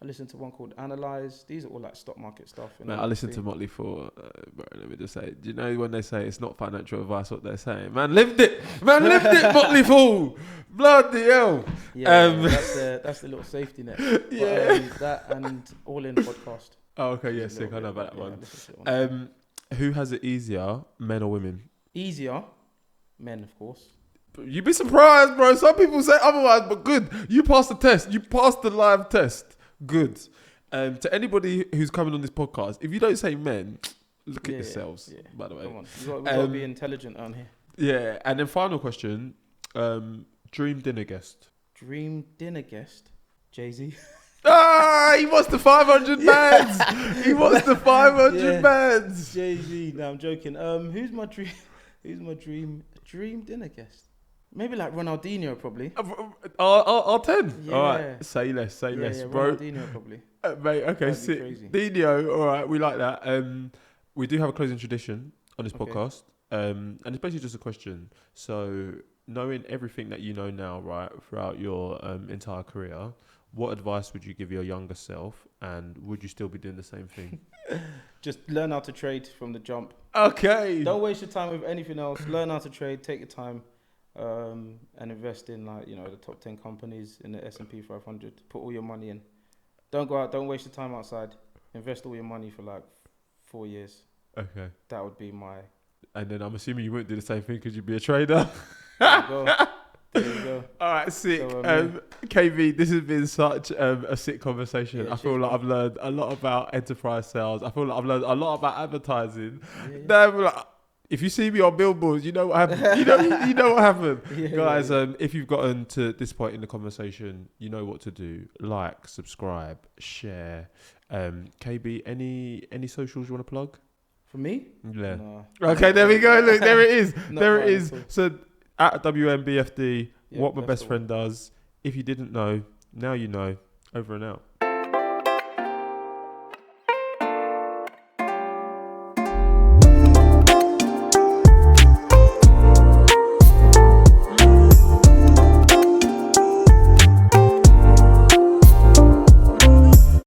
I listen to one called Analyze. These are all like stock market stuff. Man, I listen to Motley Fool. Bro, let me just say, do you know when they say it's not financial advice what they're saying? Man, lived it. Man, lived it, Motley Fool. Bloody hell. Yeah, that's the little safety net. Yeah. But, that and All In podcast. Oh, okay, yeah, sick. I know about that one. Who has it easier, men or women? Easier, men, of course. You'd be surprised, bro. Some people say otherwise, but good. You passed the test. You passed the live test. Good. To anybody who's coming on this podcast, if you don't say men, look at yourselves, by the way. Come on. We've got to be intelligent on here. Yeah, and then final question. Dream dinner guest. Dream dinner guest? Jay-Z. He wants the 500 bands. He wants the 500 bands. Jay-Z. No, I'm joking. Who's my dream dinner guest? Maybe like Ronaldinho, probably. R10. Yeah. All right. Say less, bro. Ronaldinho, probably. Mate, okay. Dino, all right. We like that. We do have a closing tradition on this podcast. And it's basically just a question. So, knowing everything that you know now, right, throughout your entire career, what advice would you give your younger self? And would you still be doing the same thing? Just learn how to trade from the jump. Okay. Don't waste your time with anything else. Learn how to trade. Take your time. And invest in the top 10 companies in the S&P 500. Put all your money in. Don't go out. Don't waste your time outside. Invest all your money for like 4 years. Okay. That would be my. And then I'm assuming you wouldn't do the same thing because you'd be a trader. There you go. There you go. All right, sick. KB, this has been such a sick conversation. I feel like I've learned a lot about enterprise sales. I feel like I've learned a lot about advertising. If you see me on billboards, you know what happened. You know what happened. Guys, if you've gotten to this point in the conversation, you know what to do. Like, subscribe, share. KB, any socials you want to plug? For me? Yeah. No. Okay, there we go. Look, there it is. There it mine is. So at WMBFD, what my best the friend does. If you didn't know, now you know. Over and out.